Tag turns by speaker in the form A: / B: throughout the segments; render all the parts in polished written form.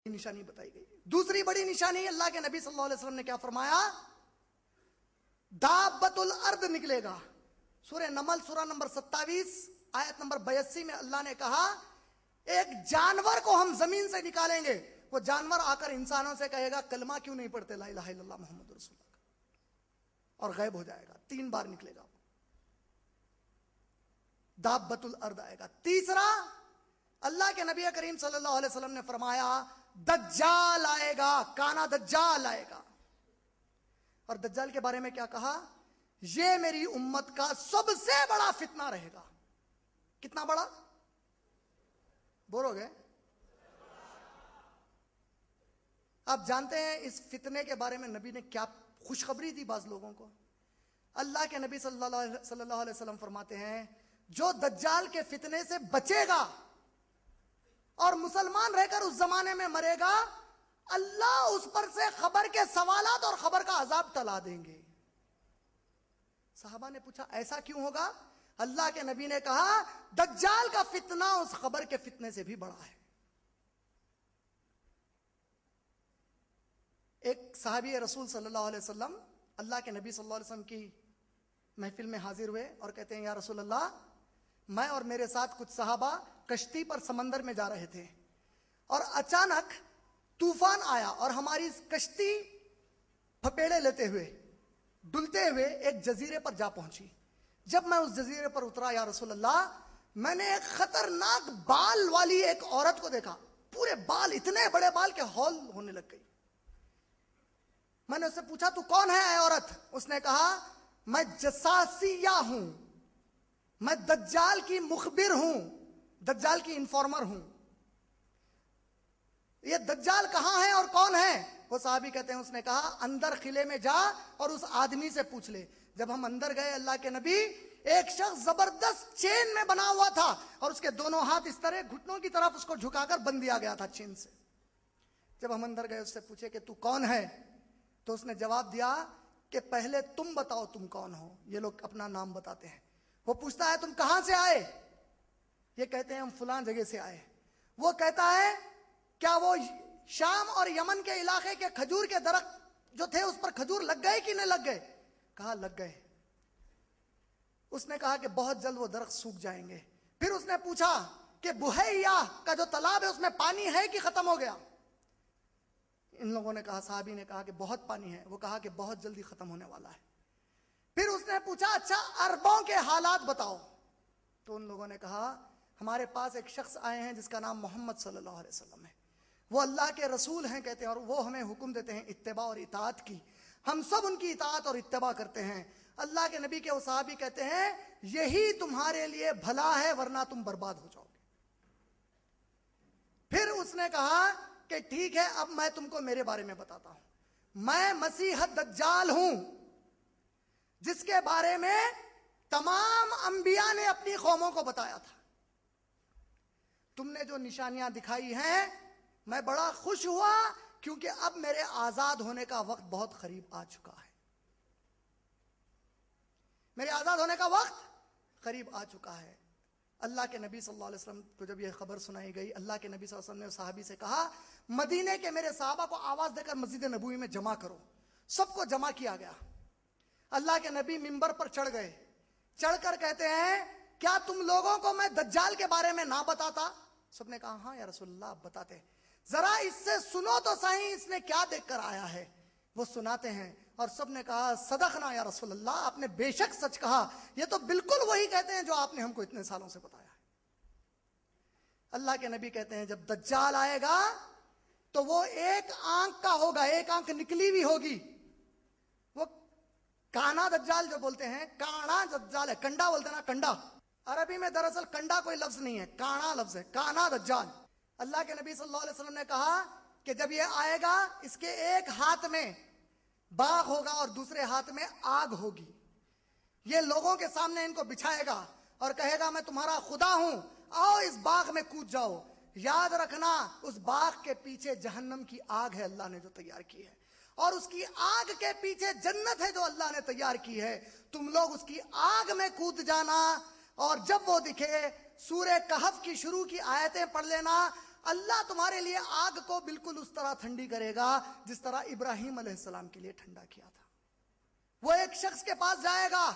A: نشانی بتائی گئی. دوسری بڑی نشانی اللہ کے نبی صلی اللہ علیہ وسلم نے کیا فرمایا؟ دابت الارض نکلے گا. سورہ نمل سورہ نمبر 27 آیت نمبر 82 میں اللہ نے کہا ایک جانور کو ہم زمین سے نکالیں گے. وہ جانور آ کر انسانوں سے کہے گا کلمہ کیوں نہیں پڑھتے لا الہ الا اللہ محمد رسول اللہ، اور غائب ہو جائے گا. 3 بار نکلے گا. دابت الارض آئے گا. تیسرا اللہ کے نبی کریم صلی اللہ علیہ وسلم نے فرمایا دجال آئے گا. کانا دجال آئے گا. اور دجال کے بارے میں کیا کہا؟ یہ میری امت کا سب سے بڑا فتنہ رہے گا. کتنا بڑا؟ بور ہو گئے؟ آپ جانتے ہیں اس فتنے کے بارے میں نبی نے کیا خوشخبری دی بعض لوگوں کو؟ اللہ کے نبی صلی اللہ علیہ وسلم فرماتے ہیں جو دجال کے فتنے سے بچے گا اور مسلمان رہ کر اس زمانے میں مرے گا، اللہ اس پر سے خبر کے سوالات اور خبر کا عذاب ٹلا دیں گے. صحابہ نے پوچھا ایسا کیوں ہوگا؟ اللہ کے نبی نے کہا دجال کا فتنہ اس خبر کے فتنے سے بھی بڑا ہے. ایک صحابی رسول صلی اللہ علیہ وسلم اللہ کے نبی صلی اللہ علیہ وسلم کی محفل میں حاضر ہوئے اور کہتے ہیں یا رسول اللہ، میں اور میرے ساتھ کچھ صحابہ کشتی پر سمندر میں جا رہے تھے اور اچانک طوفان آیا اور ہماری کشتی پھپیڑے لیتے ہوئے ڈلتے ہوئے ایک جزیرے پر جا پہنچی. جب میں اس جزیرے پر اترا یا رسول اللہ، میں نے ایک خطرناک بال والی ایک عورت کو دیکھا. پورے بال، اتنے بڑے بال کہ ہول ہونے لگ گئی. میں نے اس سے پوچھا تو کون ہے اے عورت؟ اس نے کہا میں جساسیہ ہوں، میں دجال کی مخبر ہوں، دجال کی انفارمر ہوں. یہ دجال کہاں ہے اور کون ہے؟ وہ صحابی کہتے ہیں اس نے کہا اندر قلعے میں جا اور اس آدمی سے پوچھ لے. جب ہم اندر گئے اللہ کے نبی، ایک شخص زبردست چین میں بنا ہوا تھا اور اس کے دونوں ہاتھ اس طرح گھٹنوں کی طرف اس کو جھکا کر بند دیا گیا تھا چین سے. جب ہم اندر گئے اس سے پوچھے کہ تو کون ہے، تو اس نے جواب دیا کہ پہلے تم بتاؤ تم کون ہو. یہ لوگ اپنا نام بتاتے ہیں. وہ پوچھتا ہے تم کہاں سے آئے؟ یہ کہتے ہیں ہم فلاں جگہ سے آئے. وہ کہتا ہے کیا وہ شام اور یمن کے علاقے کے کھجور کے درخت جو تھے اس پر کھجور لگ گئے کہ نہیں لگ گئے؟ کہا لگ گئے. اس نے کہا کہ بہت جلد وہ درخت سوکھ جائیں گے. پھر اس نے پوچھا کہ بحیرہ کا جو تالاب ہے اس میں پانی ہے کہ ختم ہو گیا؟ ان لوگوں نے کہا، صحابی نے کہا کہ بہت پانی ہے. وہ کہا کہ بہت جلدی ختم ہونے والا ہے. پھر اس نے پوچھا اچھا عربوں کے حالات بتاؤ. تو ان لوگوں نے کہا ہمارے پاس ایک شخص آئے ہیں جس کا نام محمد صلی اللہ علیہ وسلم ہے، وہ اللہ کے رسول ہیں کہتے ہیں، اور وہ ہمیں حکم دیتے ہیں اتباع اور اطاعت کی. ہم سب ان کی اطاعت اور اتباع کرتے ہیں. اللہ کے نبی کے وہ صحابی کہتے ہیں یہی تمہارے لیے بھلا ہے ورنہ تم برباد ہو جاؤ گے. پھر اس نے کہا کہ ٹھیک ہے اب میں تم کو میرے بارے میں بتاتا ہوں. میں مسیح دجال ہوں جس کے بارے میں تمام انبیاء نے اپنی قوموں کو بتایا تھا. تم نے جو نشانیاں دکھائی ہیں میں بڑا خوش ہوا کیونکہ اب میرے آزاد ہونے کا وقت بہت قریب آ چکا ہے. میرے آزاد ہونے کا وقت قریب آ چکا ہے. اللہ کے نبی صلی اللہ علیہ وسلم کو جب یہ خبر سنائی گئی، اللہ کے نبی صلی اللہ علیہ وسلم نے صحابی سے کہا مدینے کے میرے صحابہ کو آواز دے کر مسجد نبوی میں جمع کرو. سب کو جمع کیا گیا. اللہ کے نبی منبر پر چڑھ گئے. چڑھ کر کہتے ہیں کیا تم لوگوں کو میں دجال کے بارے میں نہ بتاتا؟ سب نے کہا ہاں یا رسول اللہ آپ بتاتے. ذرا اس سے سنو تو صحیح اس نے کیا دیکھ کر آیا ہے. وہ سناتے ہیں اور سب نے کہا صدقنا یا رسول اللہ، آپ نے بے شک سچ کہا، یہ تو بالکل وہی کہتے ہیں جو آپ نے ہم کو اتنے سالوں سے بتایا ہے. اللہ کے نبی کہتے ہیں جب دجال آئے گا تو وہ ایک آنکھ کا ہوگا، ایک آنکھ نکلی ہوئی ہوگی. وہ کانا دجال جو بولتے ہیں، کانا دجال ہے، کنڈا بولتے ہیں نا، کنڈا. عربی میں دراصل کنڈا کوئی لفظ نہیں ہے، کانا لفظ ہے، کانا دجال. اللہ کے نبی صلی اللہ علیہ وسلم نے کہا کہ جب یہ آئے گا اس کے ایک ہاتھ میں باغ ہوگا اور دوسرے ہاتھ میں آگ ہوگی. یہ لوگوں کے سامنے ان کو بچھائے گا اور کہے گا میں تمہارا خدا ہوں، آؤ اس باغ میں کود جاؤ. یاد رکھنا اس باغ کے پیچھے جہنم کی آگ ہے اللہ نے جو تیار کی ہے، اور اس کی آگ کے پیچھے جنت ہے جو اللہ نے تیار کی ہے. تم لوگ اس کی آگ میں کود جانا، اور جب وہ دکھے سورہ کہف کی شروع کی آیتیں پڑھ لینا. اللہ تمہارے لیے آگ کو بالکل اس طرح ٹھنڈی کرے گا جس طرح ابراہیم علیہ السلام کے لیے ٹھنڈا کیا تھا۔ وہ ایک شخص کے پاس جائے گا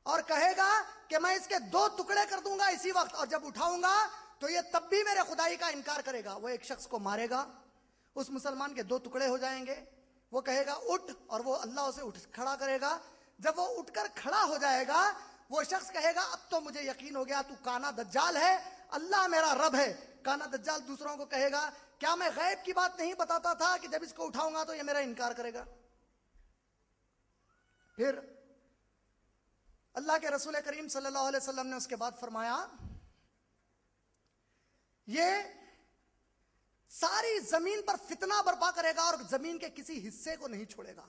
A: اور کہے گا کہ میں اس کے 2 ٹکڑے کر دوں گا اسی وقت، اور جب اٹھاؤں گا تو یہ تب بھی میرے خدائی کا انکار کرے گا۔ وہ ایک شخص کو مارے گا، اس مسلمان کے 2 ٹکڑے ہو جائیں گے، وہ کہے گا اٹھ، اور وہ اللہ اسے اٹھ کھڑا کرے گا۔ جب وہ اٹھ کر کھڑا ہو جائے گا، وہ شخص کہے گا اب تو مجھے یقین ہو گیا تو کانا دجال ہے، اللہ میرا رب ہے۔ کانا دجال دوسروں کو کہے گا کیا میں غیب کی بات نہیں بتاتا تھا کہ جب اس کو اٹھاؤں گا تو یہ میرا انکار کرے گا۔ پھر اللہ کے رسول کریم صلی اللہ علیہ وسلم نے اس کے بعد فرمایا یہ ساری زمین پر فتنہ برپا کرے گا اور زمین کے کسی حصے کو نہیں چھوڑے گا۔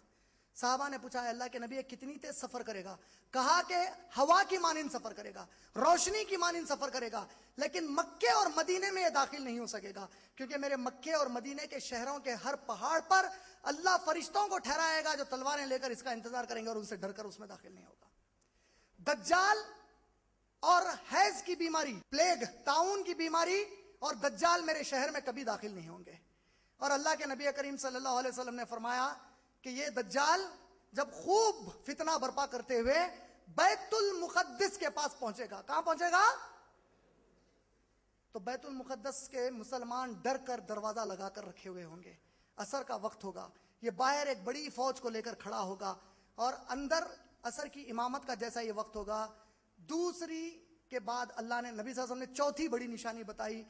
A: صحابہ نے پوچھا ہے اللہ کے نبی یہ کتنی تیز سفر کرے گا؟ کہا کہ ہوا کی مانند سفر کرے گا، روشنی کی مانند سفر کرے گا، لیکن مکے اور مدینے میں یہ داخل نہیں ہو سکے گا، کیونکہ میرے مکے اور مدینے کے شہروں کے ہر پہاڑ پر اللہ فرشتوں کو ٹھہرائے گا جو تلواریں لے کر اس کا انتظار کریں گے اور ان سے ڈر کر اس میں داخل نہیں ہوگا۔ دجال اور حیض کی بیماری، پلیگ، طاعون کی بیماری اور دجال میرے شہر میں کبھی داخل نہیں ہوں گے۔ اور اللہ کے نبی کریم صلی اللہ علیہ وسلم نے فرمایا کہ یہ دجال جب خوب فتنہ برپا کرتے ہوئے بیت المقدس کے پاس پہنچے گا، کہاں پہنچے گا؟ تو بیت المقدس کے مسلمان ڈر کر دروازہ لگا کر رکھے ہوئے ہوں گے، عصر کا وقت ہوگا، یہ باہر ایک بڑی فوج کو لے کر کھڑا ہوگا اور اندر عصر کی امامت کا جیسا یہ وقت ہوگا۔ دوسری کے بعد اللہ نے نبی صلی اللہ علیہ وسلم نے چوتھی بڑی نشانی بتائی،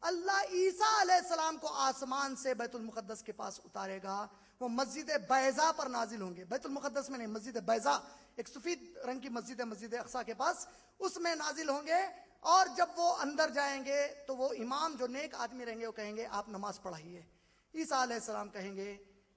A: اللہ عیسیٰ علیہ السلام کو آسمان سے بیت المقدس کے پاس اتارے گا، وہ مسجد بیضاء پر نازل ہوں گے، بیت المقدس میں نہیں، مسجد بیضاء ایک سفید رنگ کی مسجد ہے مسجد اقصی کے پاس، اس میں نازل ہوں گے، اور جب وہ اندر جائیں گے تو وہ امام جو نیک آدمی رہیں گے وہ کہیں گے آپ نماز پڑھائیے۔ عیسیٰ علیہ السلام کہیں گے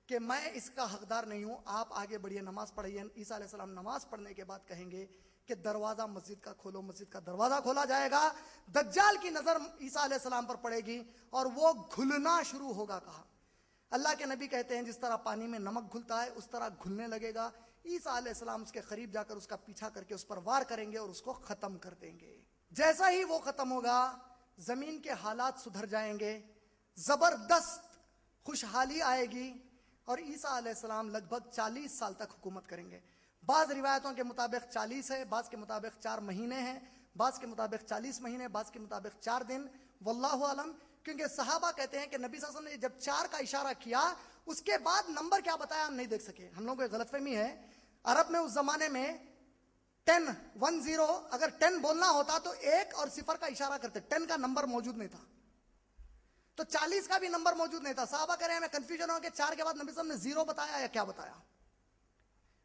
A: کہ میں اس کا حقدار نہیں ہوں، آپ آگے بڑھیے نماز پڑھائیے۔ عیسیٰ علیہ السلام نماز پڑھنے کے بعد کہیں گے کہ دروازہ مسجد کا کھولو، مسجد کا دروازہ کھولا جائے گا، دجال کی نظر عیسیٰ علیہ السلام پر پڑے گی اور وہ گھلنا شروع ہوگا۔ کہا اللہ کے نبی کہتے ہیں جس طرح پانی میں نمک گھلتا ہے اس طرح گھلنے لگے گا۔ عیسیٰ علیہ السلام اس کے قریب جا کر اس کا پیچھا کر کے اس پر وار کریں گے اور اس کو ختم کر دیں گے۔ جیسا ہی وہ ختم ہوگا زمین کے حالات سدھر جائیں گے، زبردست خوشحالی آئے گی، اور عیسیٰ علیہ السلام لگ بھگ 40 سال تک حکومت کریں گے۔ بعض روایتوں کے مطابق 40 ہے، بعض کے مطابق 4 مہینے ہیں، بعض کے مطابق 40 مہینے، بعض کے مطابق 4 دن، واللہ عالم۔ کیونکہ صحابہ کہتے ہیں کہ نبی صلی اللہ علیہ وسلم نے جب 4 کا اشارہ کیا اس کے بعد نمبر کیا بتایا ہم نہیں دیکھ سکے۔ ہم لوگوں کو ایک غلط فہمی ہے، عرب میں اس زمانے میں 10 اگر 10 بولنا ہوتا تو 1 اور 0 کا اشارہ کرتے، 10 کا نمبر موجود نہیں تھا، تو 40 کا بھی نمبر موجود نہیں تھا۔ صحابہ کہہ رہے ہیں میں کنفیوژن ہوں کہ 4 کے بعد نبی صلی اللہ علیہ وسلم نے 0 بتایا یا کیا بتایا۔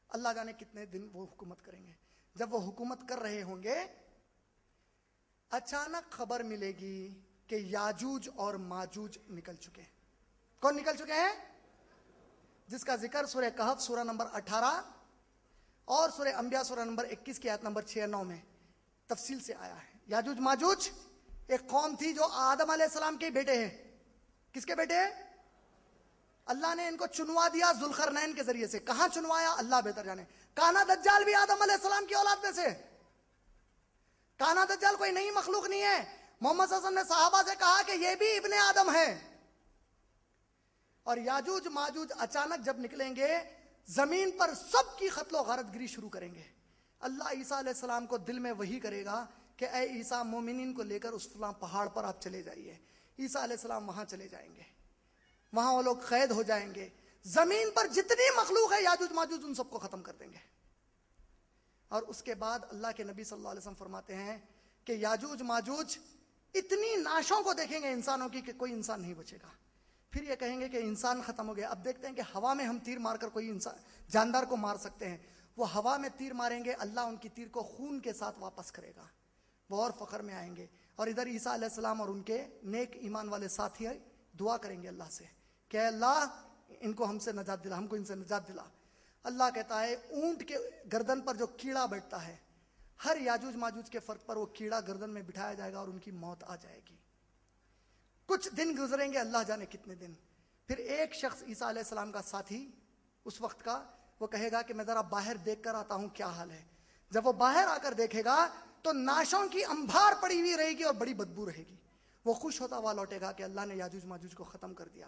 A: اللہ جانے کتنے دن وہ حکومت کریں گے۔ جب وہ حکومت کر رہے ہوں گے اچانک خبر ملے گی کہ یاجوج اور ماجوج نکل چکے ہیں۔ کون نکل چکے ہیں؟ جس کا ذکر سورہ کہف سورہ نمبر 18 اور سورہ انبیاء سورہ نمبر 21 کی آیت نمبر 6-9 میں تفصیل سے آیا ہے۔ یاجوج ماجوج ایک قوم تھی جو آدم علیہ السلام کے بیٹے ہیں۔ کس کے بیٹے ہیں؟ اللہ نے ان کو چنوا دیا ذوالقرنین کے ذریعے سے۔ کہاں چنوایا اللہ بہتر جانے۔ کانا دجال بھی آدم علیہ السلام کی اولاد میں سے۔ کانا دجال کوئی نئی مخلوق نہیں ہے۔ محمد صلی اللہ علیہ وسلم نے صحابہ سے کہا کہ یہ بھی ابن آدم ہے۔ اور یاجوج ماجوج اچانک جب نکلیں گے زمین پر سب کی قتل و غارت گری شروع کریں گے۔ اللہ عیسیٰ علیہ السلام کو دل میں وحی کرے گا کہ اے عیسیٰ مومنین کو لے کر اس فلاں پہاڑ پر آپ چلے جائیے۔ عیسیٰ علیہ السلام وہاں چلے جائیں گے، وہاں وہ لوگ قید ہو جائیں گے، زمین پر جتنی مخلوق ہے یاجوج ماجوج ان سب کو ختم کر دیں گے۔ اور اس کے بعد اللہ کے نبی صلی اللہ علیہ وسلم فرماتے ہیں کہ یاجوج ماجوج اتنی ناشوں کو دیکھیں گے انسانوں کی کہ کوئی انسان نہیں بچے گا۔ پھر یہ کہیں گے کہ انسان ختم ہو گیا۔ اب دیکھتے ہیں کہ ہوا میں ہم تیر مار کر کوئی انسان جاندار کو مار سکتے ہیں، وہ ہوا میں تیر ماریں گے، اللہ ان کی تیر کو خون کے ساتھ واپس کرے گا، وہ اور فخر میں آئیں گے۔ اور ادھر عیسیٰ علیہ السلام اور ان کے نیک ایمان والے ساتھی دعا کریں گے اللہ سے کہ اللہ ان کو ہم سے نجات دلا، ہم کو ان سے نجات دلا۔ اللہ کہتا ہے اونٹ کے گردن پر جو کیڑا بیٹھتا ہے، ہر یاجوج ماجوج کے فرق پر وہ کیڑا گردن میں بٹھایا جائے گا اور ان کی موت آ جائے گی۔ کچھ دن گزریں گے، اللہ جانے کتنے دن، پھر ایک شخص عیسیٰ علیہ السلام کا ساتھی اس وقت کا وہ کہے گا کہ میں ذرا باہر دیکھ کر آتا ہوں کیا حال ہے۔ جب وہ باہر آ کر دیکھے گا تو ناشوں کی انبار پڑی ہوئی رہے گی اور بڑی بدبو رہے گی۔ وہ خوش ہوتا ہوا لوٹے گا کہ اللہ نے یاجوج ماجوج کو ختم کر دیا۔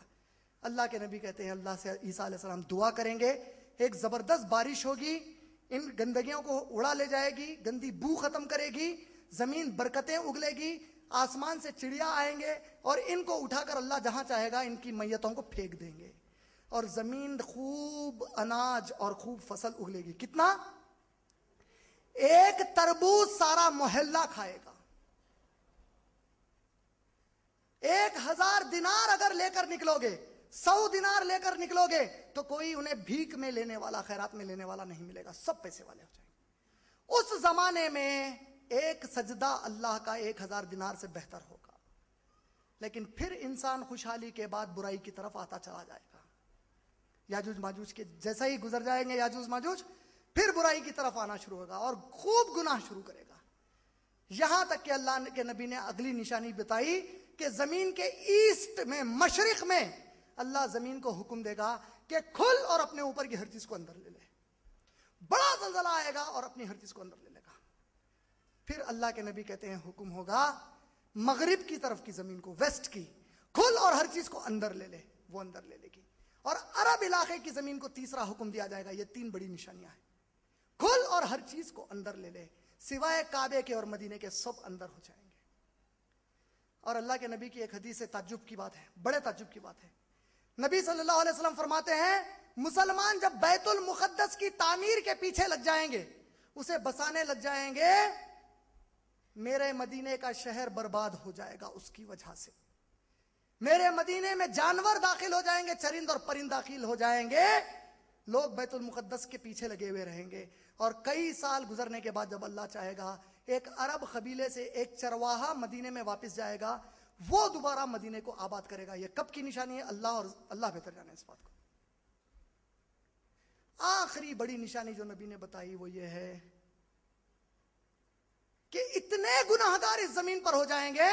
A: اللہ کے نبی کہتے ہیں اللہ سے عیسیٰ علیہ السلام دعا کریں گے، ایک زبردست بارش ہوگی، ان گندگیوں کو اڑا لے جائے گی، گندی بو ختم کرے گی، زمین برکتیں اگلے گی، آسمان سے چڑیا آئیں گے اور ان کو اٹھا کر اللہ جہاں چاہے گا ان کی میتوں کو پھینک دیں گے، اور زمین خوب اناج اور خوب فصل اگلے گی۔ کتنا؟ ایک تربوز سارا محلہ کھائے گا۔ 1000 دینار اگر لے کر نکلو گے، 100 دینار لے کر نکلو گے تو کوئی انہیں بھیک میں لینے والا، خیرات میں لینے والا نہیں ملے گا، سب پیسے والے ہو جائیں گے۔ اس زمانے میں ایک سجدہ اللہ کا 1000 دینار سے بہتر ہوگا۔ لیکن پھر انسان خوشحالی کے بعد برائی کی طرف آتا چلا جائے گا۔ یاجوج ماجوج کے جیسا ہی گزر جائیں گے یاجوج ماجوج، پھر برائی کی طرف آنا شروع ہوگا اور خوب گناہ شروع کرے گا، یہاں تک کہ اللہ کے نبی نے اگلی نشانی بتائی کہ زمین کے ایسٹ میں، مشرق میں، اللہ زمین کو حکم دے گا کہ کھل اور اپنے اوپر کی ہر چیز کو اندر لے لے۔ بڑا زلزلہ آئے گا اور اپنی ہر چیز کو اندر لے لے گا۔ پھر اللہ کے نبی کہتے ہیں حکم ہوگا مغرب کی طرف کی زمین کو، ویسٹ کی، کھل اور ہر چیز کو اندر لے لے، وہ اندر لے لے گی۔ اور عرب علاقے کی زمین کو تیسرا حکم دیا جائے گا۔ یہ 3 بڑی نشانیاں ہیں، کھل اور ہر چیز کو اندر لے لے، سوائے کعبے کے اور مدینے کے سب اندر ہو جائیں گے۔ اور اللہ کے نبی کی ایک حدیث سے تعجب کی بات ہے، بڑے تعجب کی بات ہے۔ نبی صلی اللہ علیہ وسلم فرماتے ہیں مسلمان جب بیت المقدس کی تعمیر کے پیچھے لگ جائیں گے، اسے بسانے لگ جائیں گے، میرے مدینے کا شہر برباد ہو جائے گا اس کی وجہ سے۔ میرے مدینے میں جانور داخل ہو جائیں گے، چرند اور پرند داخل ہو جائیں گے، لوگ بیت المقدس کے پیچھے لگے ہوئے رہیں گے۔ اور کئی سال گزرنے کے بعد جب اللہ چاہے گا، ایک عرب قبیلے سے ایک چرواہا مدینے میں واپس جائے گا، وہ دوبارہ مدینے کو آباد کرے گا۔ یہ کب کی نشانی ہے؟ اللہ بہتر جانے اس بات کو۔ آخری بڑی نشانی جو نبی نے بتائی وہ یہ ہے کہ اتنے گناہگار اس زمین پر ہو جائیں گے،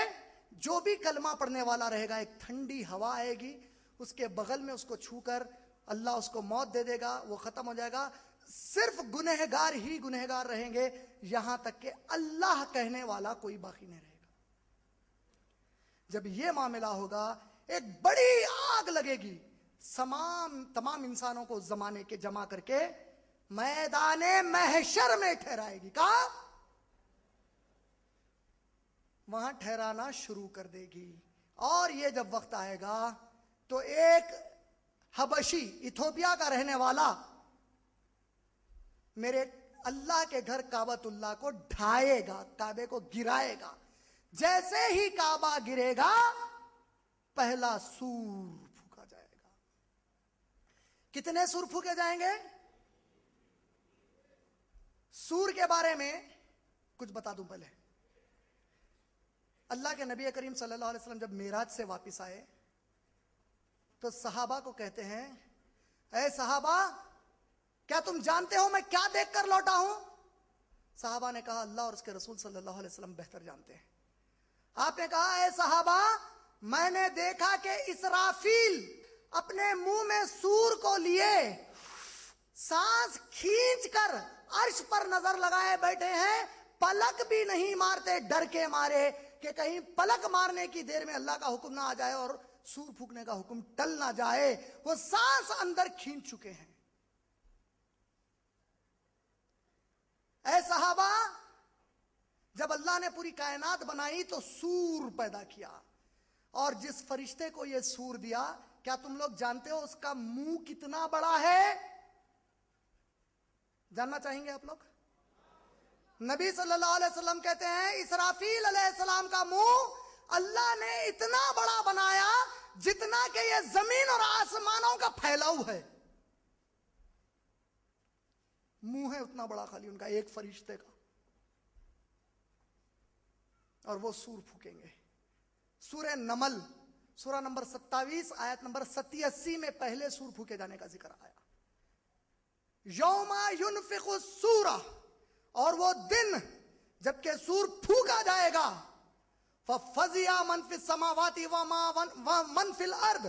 A: جو بھی کلمہ پڑھنے والا رہے گا، ایک ٹھنڈی ہوا آئے گی اس کے بغل میں، اس کو چھو کر اللہ اس کو موت دے دے گا، وہ ختم ہو جائے گا۔ صرف گنہگار ہی گنہگار رہیں گے، یہاں تک کہ اللہ کہنے والا کوئی باقی نہیں رہے گا۔ جب یہ معاملہ ہوگا، ایک بڑی آگ لگے گی، تمام انسانوں کو زمانے کے جمع کر کے میدان محشر میں ٹھہرائے گی۔ کہاں؟ وہاں ٹھہرانا شروع کر دے گی۔ اور یہ جب وقت آئے گا تو ایک حبشی، ایتھوپیا کا رہنے والا، میرے اللہ کے گھر کعبۃ اللہ کو ڈھائے گا، کعبے کو گرائے گا۔ جیسے ہی کعبہ گرے گا، پہلا سور پھونکا جائے گا۔ کتنے سور پھونکے جائیں گے؟ سور کے بارے میں کچھ بتا دوں پہلے۔ اللہ کے نبی کریم صلی اللہ علیہ وسلم جب معراج سے واپس آئے تو صحابہ کو کہتے ہیں، اے صحابہ، کیا تم جانتے ہو میں کیا دیکھ کر لوٹا ہوں؟ صحابہ نے کہا اللہ اور اس کے رسول صلی اللہ علیہ وسلم بہتر جانتے ہیں۔ آپ نے کہا اے صحابہ، میں نے دیکھا کہ اسرافیل اپنے منہ میں سور کو لیے سانس کھینچ کر عرش پر نظر لگائے بیٹھے ہیں، پلک بھی نہیں مارتے، ڈر کے مارے کہ کہیں پلک مارنے کی دیر میں اللہ کا حکم نہ آ جائے اور سور پھونکنے کا حکم ٹل نہ جائے۔ وہ سانس اندر کھینچ چکے ہیں۔ اے صحابہ، جب اللہ نے پوری کائنات بنائی تو سور پیدا کیا، اور جس فرشتے کو یہ سور دیا، کیا تم لوگ جانتے ہو اس کا منہ کتنا بڑا ہے؟ جاننا چاہیں گے آپ لوگ؟ نبی صلی اللہ علیہ وسلم کہتے ہیں اسرافیل علیہ السلام کا منہ اللہ نے اتنا بڑا بنایا جتنا کہ یہ زمین اور آسمانوں کا پھیلاؤ ہے۔ منہ ہے اتنا بڑا خالی ان کا، ایک فرشتے کا، اور وہ سور پھونکیں گے۔ سورہ نمل سورہ نمبر 27 آیت نمبر 87 میں پہلے سور پھونکے جانے کا ذکر آیا۔ یوم ینفخ الصور، اور وہ دن جب کہ سور پھونکا جائے گا، فَفَزِعَ مَنْ فِي السَّمَاوَاتِ وَمَنْ فِي الْأَرْضِ،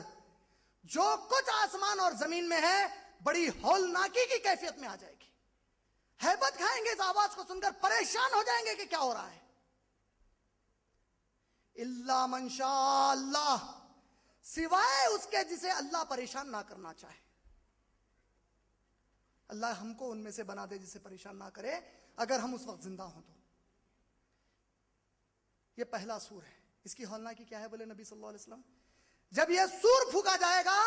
A: جو کچھ آسمان اور زمین میں ہے بڑی ہولناکی کی کیفیت میں آ جائے گی۔ ہیبت کھائیں گے، اس آواز کو سن کر پریشان ہو جائیں گے کہ کیا ہو رہا ہے۔ الا من شاء اللہ، سوائے اس کے جسے اللہ پریشان نہ کرنا چاہے۔ اللہ ہم کو ان میں سے بنا دے جسے پریشان نہ کرے، اگر ہم اس وقت زندہ ہوں تو۔ یہ پہلا سور ہے۔ اس کی ہولناکی کیا ہے بولے نبی صلی اللہ علیہ وسلم؟ جب یہ سور پھونکا جائے گا،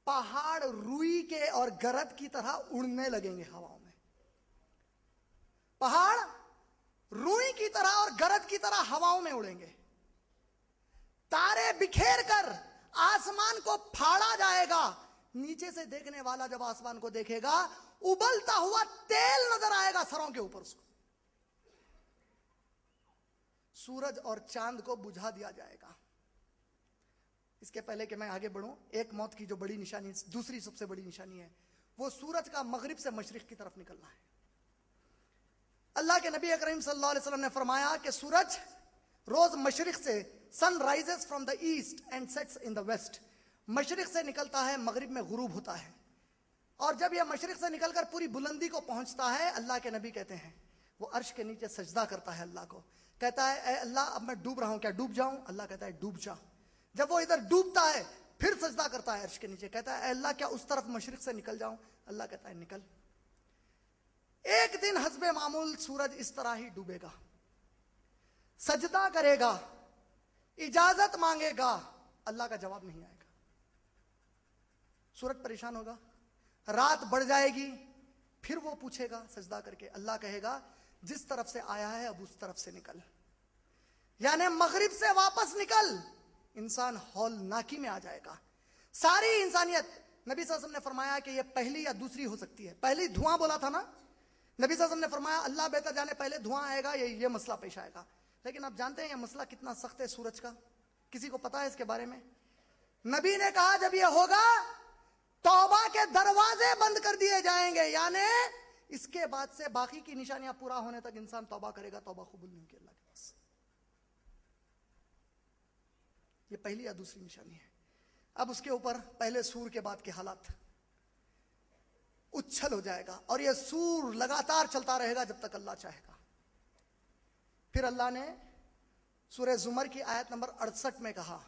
A: پہاڑ روئی کے اور گرد کی طرح اڑنے لگیں گے ہواؤں میں۔ پہاڑ روئی کی طرح اور گرد کی طرح ہواؤں میں اڑیں گے۔ تارے بکھیر کر آسمان کو پھاڑا جائے گا۔ نیچے سے دیکھنے والا جب آسمان کو دیکھے گا، ابلتا ہوا تیل نظر آئے گا سروں کے اوپر اس کو۔ سورج اور چاند کو بجھا دیا جائے گا۔ اس کے پہلے کہ میں آگے بڑھوں، ایک موت کی جو بڑی نشانی، دوسری سب سے بڑی نشانی ہے، وہ سورج کا مغرب سے مشرق کی طرف نکلنا ہے۔ اللہ کے نبی اکرم صلی اللہ علیہ وسلم نے فرمایا کہ سورج روز مشرق سے، sun rises from the east and sets in the west, مشرق سے نکلتا ہے، مغرب میں غروب ہوتا ہے۔ اور جب یہ مشرق سے نکل کر پوری بلندی کو پہنچتا ہے، اللہ کے نبی کہتے ہیں وہ عرش کے نیچے سجدہ کرتا ہے اللہ کو، کہتا ہے اے اللہ اب میں ڈوب رہا ہوں، کیا ڈوب جاؤں؟ اللہ کہتا ہے ڈوب جا۔ جب وہ ادھر ڈوبتا ہے پھر سجدہ کرتا ہے عرش کے نیچے، کہتا ہے اے اللہ کیا اس طرف مشرق سے نکل جاؤں؟ اللہ کہتا ہے نکل۔ ایک دن حسب معمول سورج اس طرح ہی ڈوبے گا، سجدہ کرے گا، اجازت مانگے گا، اللہ کا جواب نہیں آئے گا۔ سورج پریشان ہوگا، رات بڑھ جائے گی، پھر وہ پوچھے گا سجدہ کر کے، اللہ کہے گا جس طرف سے آیا ہے اب اس طرف سے نکل، یعنی مغرب سے واپس نکل۔ انسان ہولناکی میں آ جائے گا۔ ساری انسانیت، نبی صلی اللہ علیہ وسلم نے فرمایا کہ یہ پہلی یا دوسری ہو سکتی ہے۔ پہلی دھواں بولا تھا نا، نبی صلی اللہ علیہ وسلم نے فرمایا اللہ بہتر جانے پہلے دھواں آئے گا، یہ مسئلہ پیش آئے گا۔ لیکن آپ جانتے ہیں یہ مسئلہ کتنا سخت ہے سورج کا؟ کسی کو پتا ہے اس کے بارے میں؟ نبی نے کہا جب یہ ہوگا توبہ کے دروازے بند کر دیے جائیں گے، یعنی اس کے بعد سے باقی کی نشانیاں پورا ہونے تک انسان توبہ کرے گا، توبہ قبول نہیں ہوگی اللہ کے پاس۔ یہ پہلی یا دوسری نشانی ہے۔ اب اس کے اوپر پہلے سور کے بعد کے حالات اچھل ہو جائے گا، اور یہ سور لگاتار چلتا رہے گا جب تک اللہ چاہے گا۔ پھر اللہ نے سورہ زمر کی آیت نمبر 68 میں کہا،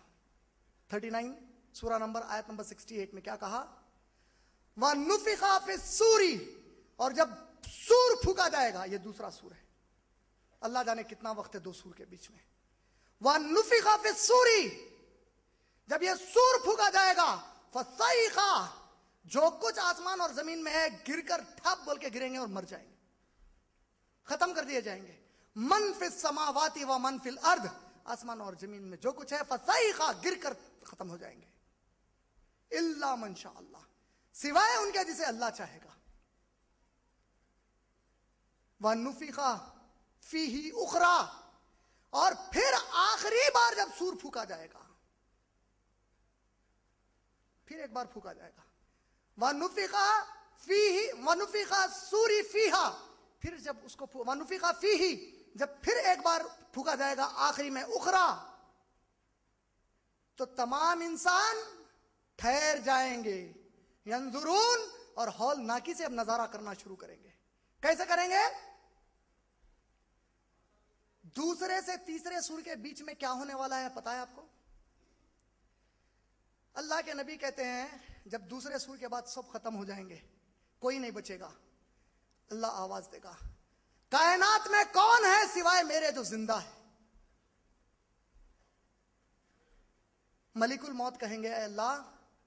A: 39 سورہ نمبر آیت نمبر 68 میں کیا کہا؟ وَنُفِخَ فِي الصُّورِ، اور جب سور پھونکا جائے گا، یہ دوسرا سور ہے، اللہ جانے کتنا وقت ہے دو سور کے بیچ میں۔ وَنُفِخَ فِي الصُّورِ، جب یہ سور پھونکا جائے گا، فَصَيْخَ، جو کچھ آسمان اور زمین میں ہے گر کر ٹھپ بول کے گریں گے اور مر جائیں گے، ختم کر دیے جائیں گے۔ من فی السماوات و من فی الارض، آسمان اور زمین میں جو کچھ ہے فصیخ، گر کر ختم ہو جائیں گے۔ الا من شاء اللہ، سوائے ان کے جسے اللہ چاہے گا۔ وَنُفِخَ فِيهِ أُخْرَى، اور پھر آخری بار جب سور پھونکا جائے گا، پھر ایک بار پھونکا جائے گا۔ وَنُفِخَ فِيهِ وَنُفِخَ الصُّورِ فِيهَا، پھر جب اس کو وَنُفِخَ فِيهِ، جب پھر ایک بار پھونکا جائے گا آخری میں اخرا، تو تمام انسان ٹھہر جائیں گے، ینظرون، اور ہولناکی سے اب نظارہ کرنا شروع کریں گے۔ کیسے کریں گے؟ دوسرے سے تیسرے سور کے بیچ میں کیا ہونے والا ہے پتا ہے آپ کو؟ اللہ کے نبی کہتے ہیں جب دوسرے سور کے بعد سب ختم ہو جائیں گے، کوئی نہیں بچے گا، اللہ آواز دے گا کائنات میں کون ہے سوائے میرے جو زندہ ہے؟ ملک الموت کہیں گے اے اللہ،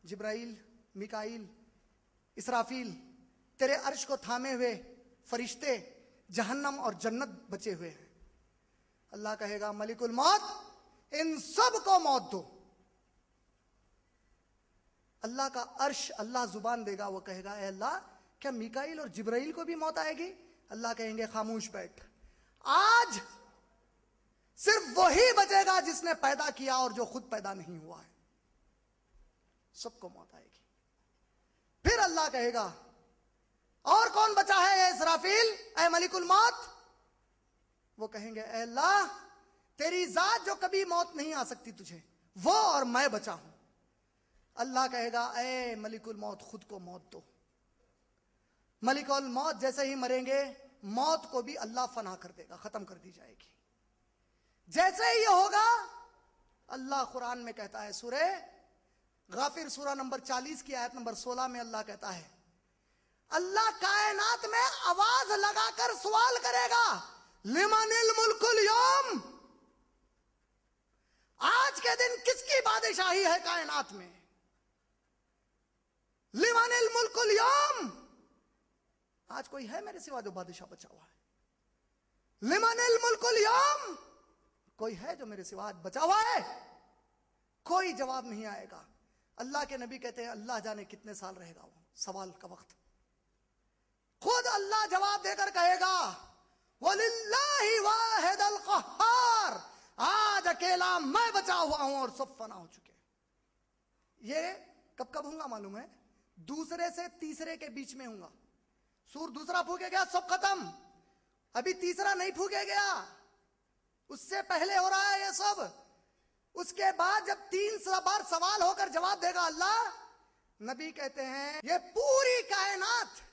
A: جبرائیل، میکائیل، اسرافیل، تیرے عرش کو تھامے ہوئے فرشتے جہنم اور جنت بچے ہوئے ہیں۔ اللہ کہے گا ملک الموت ان سب کو موت دو۔ اللہ کا عرش، اللہ زبان دے گا، وہ کہے گا اے اللہ کیا میکائیل اور جبرائیل کو بھی موت آئے گی؟ اللہ کہیں گے خاموش بیٹھ، آج صرف وہی بچے گا جس نے پیدا کیا اور جو خود پیدا نہیں ہوا ہے، سب کو موت آئے گی۔ پھر اللہ کہے گا اور کون بچا ہے اے اسرافیل، اے ملک الموت؟ وہ کہیں گے اے اللہ تیری ذات جو کبھی موت نہیں آ سکتی تجھے، وہ اور میں بچا ہوں۔ اللہ کہے گا اے ملک الموت خود کو موت دو۔ ملک الموت جیسے ہی مریں گے، موت کو بھی اللہ فنا کر دے گا، ختم کر دی جائے گی۔ جیسے ہی یہ ہوگا اللہ قرآن میں کہتا ہے، سورہ غافر سورہ نمبر 40 کی آیت نمبر 16 میں اللہ کہتا ہے، اللہ کائنات میں آواز لگا کر سوال کرے گا، لمن الملک اليوم، آج کے دن کس کی بادشاہی ہے کائنات میں؟ لمن الملک اليوم، آج کوئی ہے میرے سوا جو بادشاہ بچا ہوا ہے؟ لمن الملک اليوم، کوئی ہے جو میرے سوا آج بچا ہوا ہے؟ کوئی جواب نہیں آئے گا۔ اللہ کے نبی کہتے ہیں اللہ جانے کتنے سال رہے گا وہ سوال کا وقت۔ خود اللہ جواب دے کر کہے گا، وَلِلَّهِ وَاحِدَ الْقَهَّارِ، آج اکیلا میں بچا ہوا ہوں اور سب فنا ہو چکے۔ یہ کب کب ہوں گا معلوم ہے؟ دوسرے سے تیسرے کے بیچ میں ہوں گا۔ سور دوسرا پھونکے گیا سب ختم، ابھی تیسرا نہیں پھونکے گیا، اس سے پہلے ہو رہا ہے یہ سب۔ اس کے بعد جب 3 بار سوال ہو کر جواب دے گا اللہ، نبی کہتے ہیں یہ پوری کائنات،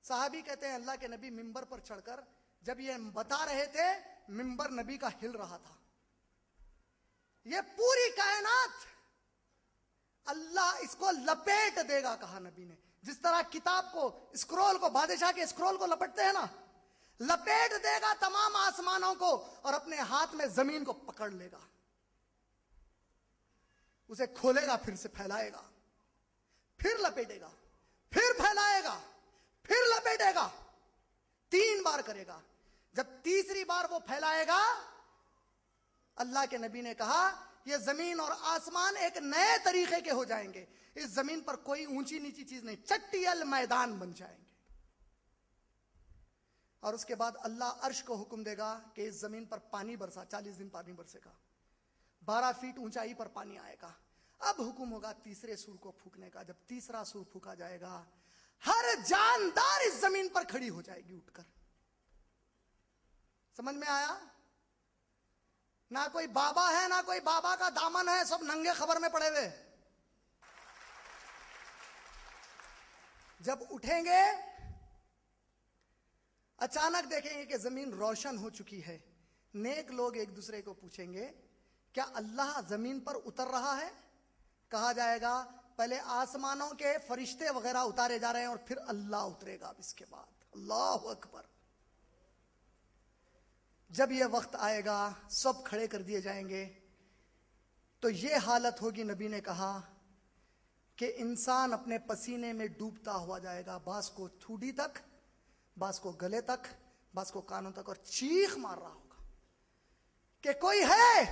A: صحابی کہتے ہیں اللہ کے نبی ممبر پر چڑھ کر جب یہ بتا رہے تھے ممبر نبی کا ہل رہا تھا۔ یہ پوری کائنات اللہ اس کو لپیٹ دے گا، کہا نبی نے، جس طرح کتاب کو، اسکرول کو، بادشاہ کے اسکرول کو لپٹتے ہیں نا، لپیٹ دے گا تمام آسمانوں کو اور اپنے ہاتھ میں زمین کو پکڑ لے گا، اسے کھولے گا، پھر سے پھیلائے گا، پھر لپیٹے گا، پھر پھیلائے گا، پھر لپیٹے گا، 3 بار کرے گا۔ جب تیسری بار وہ پھیلائے گا، اللہ کے نبی نے کہا یہ زمین اور آسمان ایک نئے طریقے کے ہو جائیں گے، اس زمین پر کوئی اونچی نیچی چیز نہیں، چٹیل میدان بن جائیں گے۔ اور اس کے بعد اللہ عرش کو حکم دے گا کہ اس زمین پر پانی برسا، 40 دن پانی برسے گا، 12 فیٹ اونچائی پر پانی آئے گا۔ اب حکم ہوگا تیسرے سور کو پھونکنے کا۔ جب تیسرا سور پھونکا جائے گا، ہر جاندار اس زمین پر کھڑی ہو جائے گی اٹھ کر۔ سمجھ میں آیا؟ نہ کوئی بابا ہے، نہ کوئی بابا کا دامن ہے، سب ننگے خبر میں پڑے ہوئے۔ جب اٹھیں گے اچانک دیکھیں گے کہ زمین روشن ہو چکی ہے۔ نیک لوگ ایک دوسرے کو پوچھیں گے کیا اللہ زمین پر اتر رہا ہے؟ کہا جائے گا پہلے آسمانوں کے فرشتے وغیرہ اتارے جا رہے ہیں اور پھر اللہ اترے گا اب اس کے بعد۔ اللہ اکبر۔ جب یہ وقت آئے گا سب کھڑے کر دیے جائیں گے تو یہ حالت ہوگی، نبی نے کہا کہ انسان اپنے پسینے میں ڈوبتا ہوا جائے گا، بعض کو ٹھوڈی تک، بعض کو گلے تک، بعض کو کانوں تک، اور چیخ مار رہا ہوگا کہ کوئی ہے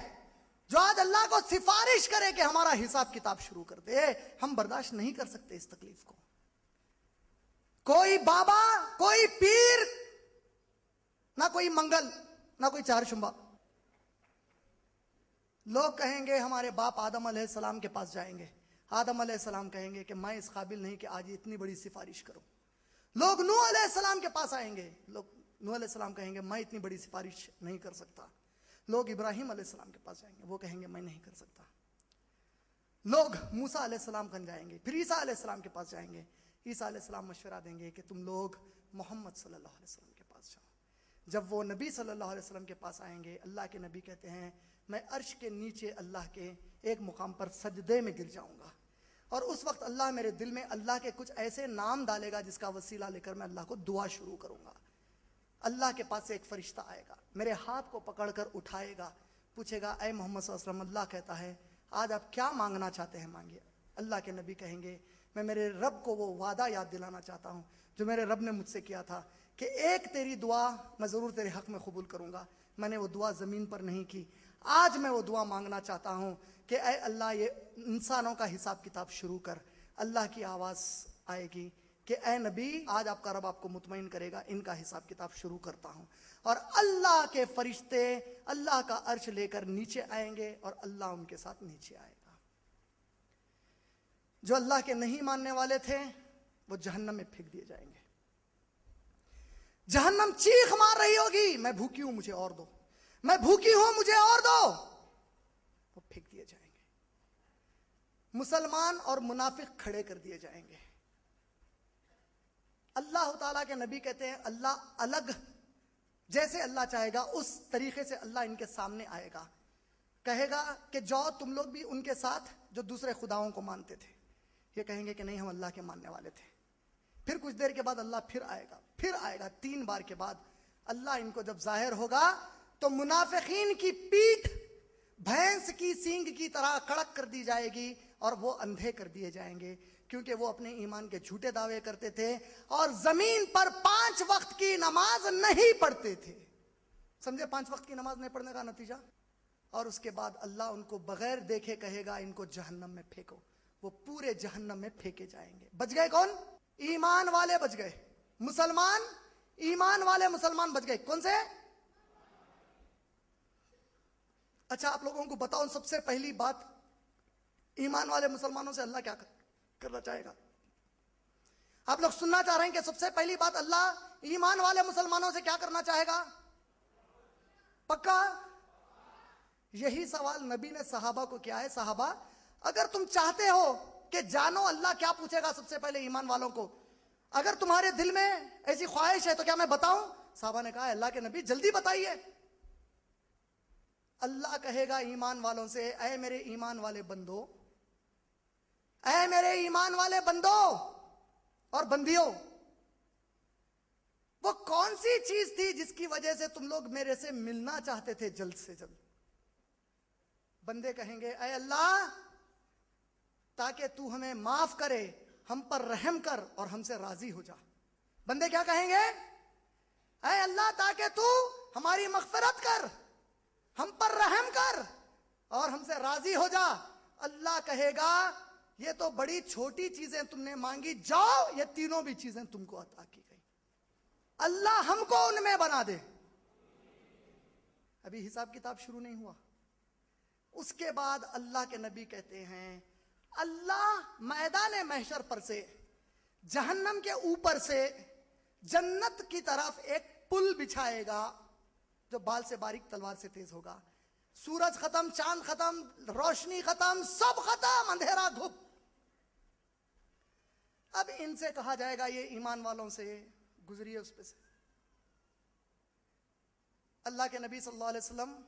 A: جو آج اللہ کو سفارش کرے کہ ہمارا حساب کتاب شروع کر دے، ہم برداشت نہیں کر سکتے اس تکلیف کو۔ کوئی بابا، کوئی پیر، نہ کوئی منگل، نہ کوئی چار شمبا۔ لوگ کہیں گے ہمارے باپ آدم علیہ السلام کے پاس جائیں گے، آدم علیہ السلام کہیں گے کہ میں اس قابل نہیں کہ آج اتنی بڑی سفارش کروں۔ لوگ نوح علیہ السلام کے پاس آئیں گے، لوگ نوح علیہ السلام کہیں گے میں اتنی بڑی سفارش نہیں کر سکتا۔ لوگ ابراہیم علیہ السلام کے پاس جائیں گے، وہ کہیں گے میں نہیں کر سکتا۔ لوگ موسیٰ علیہ السلام کن جائیں گے، پھر عیسیٰ علیہ السلام کے پاس جائیں گے، عیسیٰ علیہ السلام مشورہ دیں گے کہ تم لوگ محمد صلی اللہ علیہ وسلم کے پاس جاؤ۔ جب وہ نبی صلی اللہ علیہ وسلم کے پاس آئیں گے، اللہ کے نبی کہتے ہیں میں عرش کے نیچے اللہ کے ایک مقام پر سجدے میں گر جاؤں گا، اور اس وقت اللہ میرے دل میں اللہ کے کچھ ایسے نام ڈالے گا جس کا وسیلہ لے کر میں اللہ کو دعا شروع کروں گا۔ اللہ کے پاس سے ایک فرشتہ آئے گا، میرے ہاتھ کو پکڑ کر اٹھائے گا، پوچھے گا اے محمد صلی اللہ علیہ وسلم، اللہ کہتا ہے آج آپ کیا مانگنا چاہتے ہیں مانگیے۔ اللہ کے نبی کہیں گے میں میرے رب کو وہ وعدہ یاد دلانا چاہتا ہوں جو میرے رب نے مجھ سے کیا تھا کہ ایک تیری دعا میں ضرور تیرے حق میں قبول کروں گا، میں نے وہ دعا زمین پر نہیں کی، آج میں وہ دعا مانگنا چاہتا ہوں کہ اے اللہ یہ انسانوں کا حساب کتاب شروع کر۔ اللہ کی آواز آئے گی کہ اے نبی آج آپ کا رب آپ کو مطمئن کرے گا، ان کا حساب کتاب شروع کرتا ہوں۔ اور اللہ کے فرشتے اللہ کا عرش لے کر نیچے آئیں گے اور اللہ ان کے ساتھ نیچے آئے گا۔ جو اللہ کے نہیں ماننے والے تھے وہ جہنم میں پھینک دیے جائیں گے۔ جہنم چیخ مار رہی ہوگی میں بھوکی ہوں مجھے اور دو، میں بھوکی ہوں مجھے اور دو، وہ پھینک دیے جائیں گے۔ مسلمان اور منافق کھڑے کر دیے جائیں گے۔ اللہ تعالیٰ کے نبی کہتے ہیں اللہ الگ جیسے اللہ چاہے گا اس طریقے سے اللہ ان کے سامنے آئے گا، کہے گا کہ جاؤ تم لوگ بھی ان کے ساتھ جو دوسرے خداؤں کو مانتے تھے۔ یہ کہیں گے کہ نہیں، ہم اللہ کے ماننے والے تھے۔ پھر کچھ دیر کے بعد اللہ پھر آئے گا 3 بار کے بعد اللہ ان کو جب ظاہر ہوگا تو منافقین کی پیٹھ بھینس کی سینگ کی طرح کڑک کر دی جائے گی اور وہ اندھے کر دیے جائیں گے، کیونکہ وہ اپنے ایمان کے جھوٹے دعوے کرتے تھے اور زمین پر 5 وقت کی نماز نہیں پڑھتے تھے۔ سمجھے 5 وقت کی نماز نہیں پڑھنے کا نتیجہ؟ اور اس کے بعد اللہ ان کو بغیر دیکھے کہے گا ان کو جہنم میں پھینکو، وہ پورے جہنم میں پھینکے جائیں گے۔ بچ گئے کون؟ ایمان والے بچ گئے، مسلمان، ایمان والے مسلمان بچ گئے۔ کون سے؟ اچھا آپ لوگوں کو بتاؤں، سب سے پہلی بات ایمان والے مسلمانوں سے اللہ کیا کرنا چاہے گا؟ آپ لوگ سننا چاہ رہے ہیں کہ سب سے پہلی بات اللہ ایمان والے مسلمانوں سے کیا کرنا چاہے گا؟ پکا؟ یہی سوال نبی نے صحابہ کو کیا ہے، صحابہ اگر تم چاہتے ہو کہ جانو اللہ کیا پوچھے گا سب سے پہلے ایمان والوں کو، اگر تمہارے دل میں ایسی خواہش ہے تو کیا میں بتاؤں؟ صحابہ نے کہا اللہ کے نبی جلدی بتائیے۔ اللہ کہے گا ایمان والوں سے، اے میرے ایمان والے بندو، اے میرے ایمان والے بندو اور بندیوں، وہ کون سی چیز تھی جس کی وجہ سے تم لوگ میرے سے ملنا چاہتے تھے جلد سے جلد؟ بندے کہیں گے اے اللہ تاکہ تو ہمیں معاف کرے، ہم پر رحم کر اور ہم سے راضی ہو جا۔ بندے کیا کہیں گے؟ اے اللہ تاکہ تو ہماری مغفرت کر، ہم پر رحم کر اور ہم سے راضی ہو جا۔ اللہ کہے گا یہ تو بڑی چھوٹی چیزیں تم نے مانگی، جاؤ یہ تینوں بھی چیزیں تم کو عطا کی گئی۔ اللہ ہم کو ان میں بنا دے۔ ابھی حساب کتاب شروع نہیں ہوا۔ اس کے بعد اللہ کے نبی کہتے ہیں اللہ میدان محشر پر سے، جہنم کے اوپر سے جنت کی طرف ایک پل بچھائے گا جو بال سے باریک تلوار سے تیز ہوگا۔ سورج ختم، چاند ختم، روشنی ختم، سب ختم، اندھیرا دھوپ۔ اب ان سے کہا جائے گا یہ ایمان والوں سے گزریے اس پہ سے۔ اللہ کے نبی صلی اللہ علیہ وسلم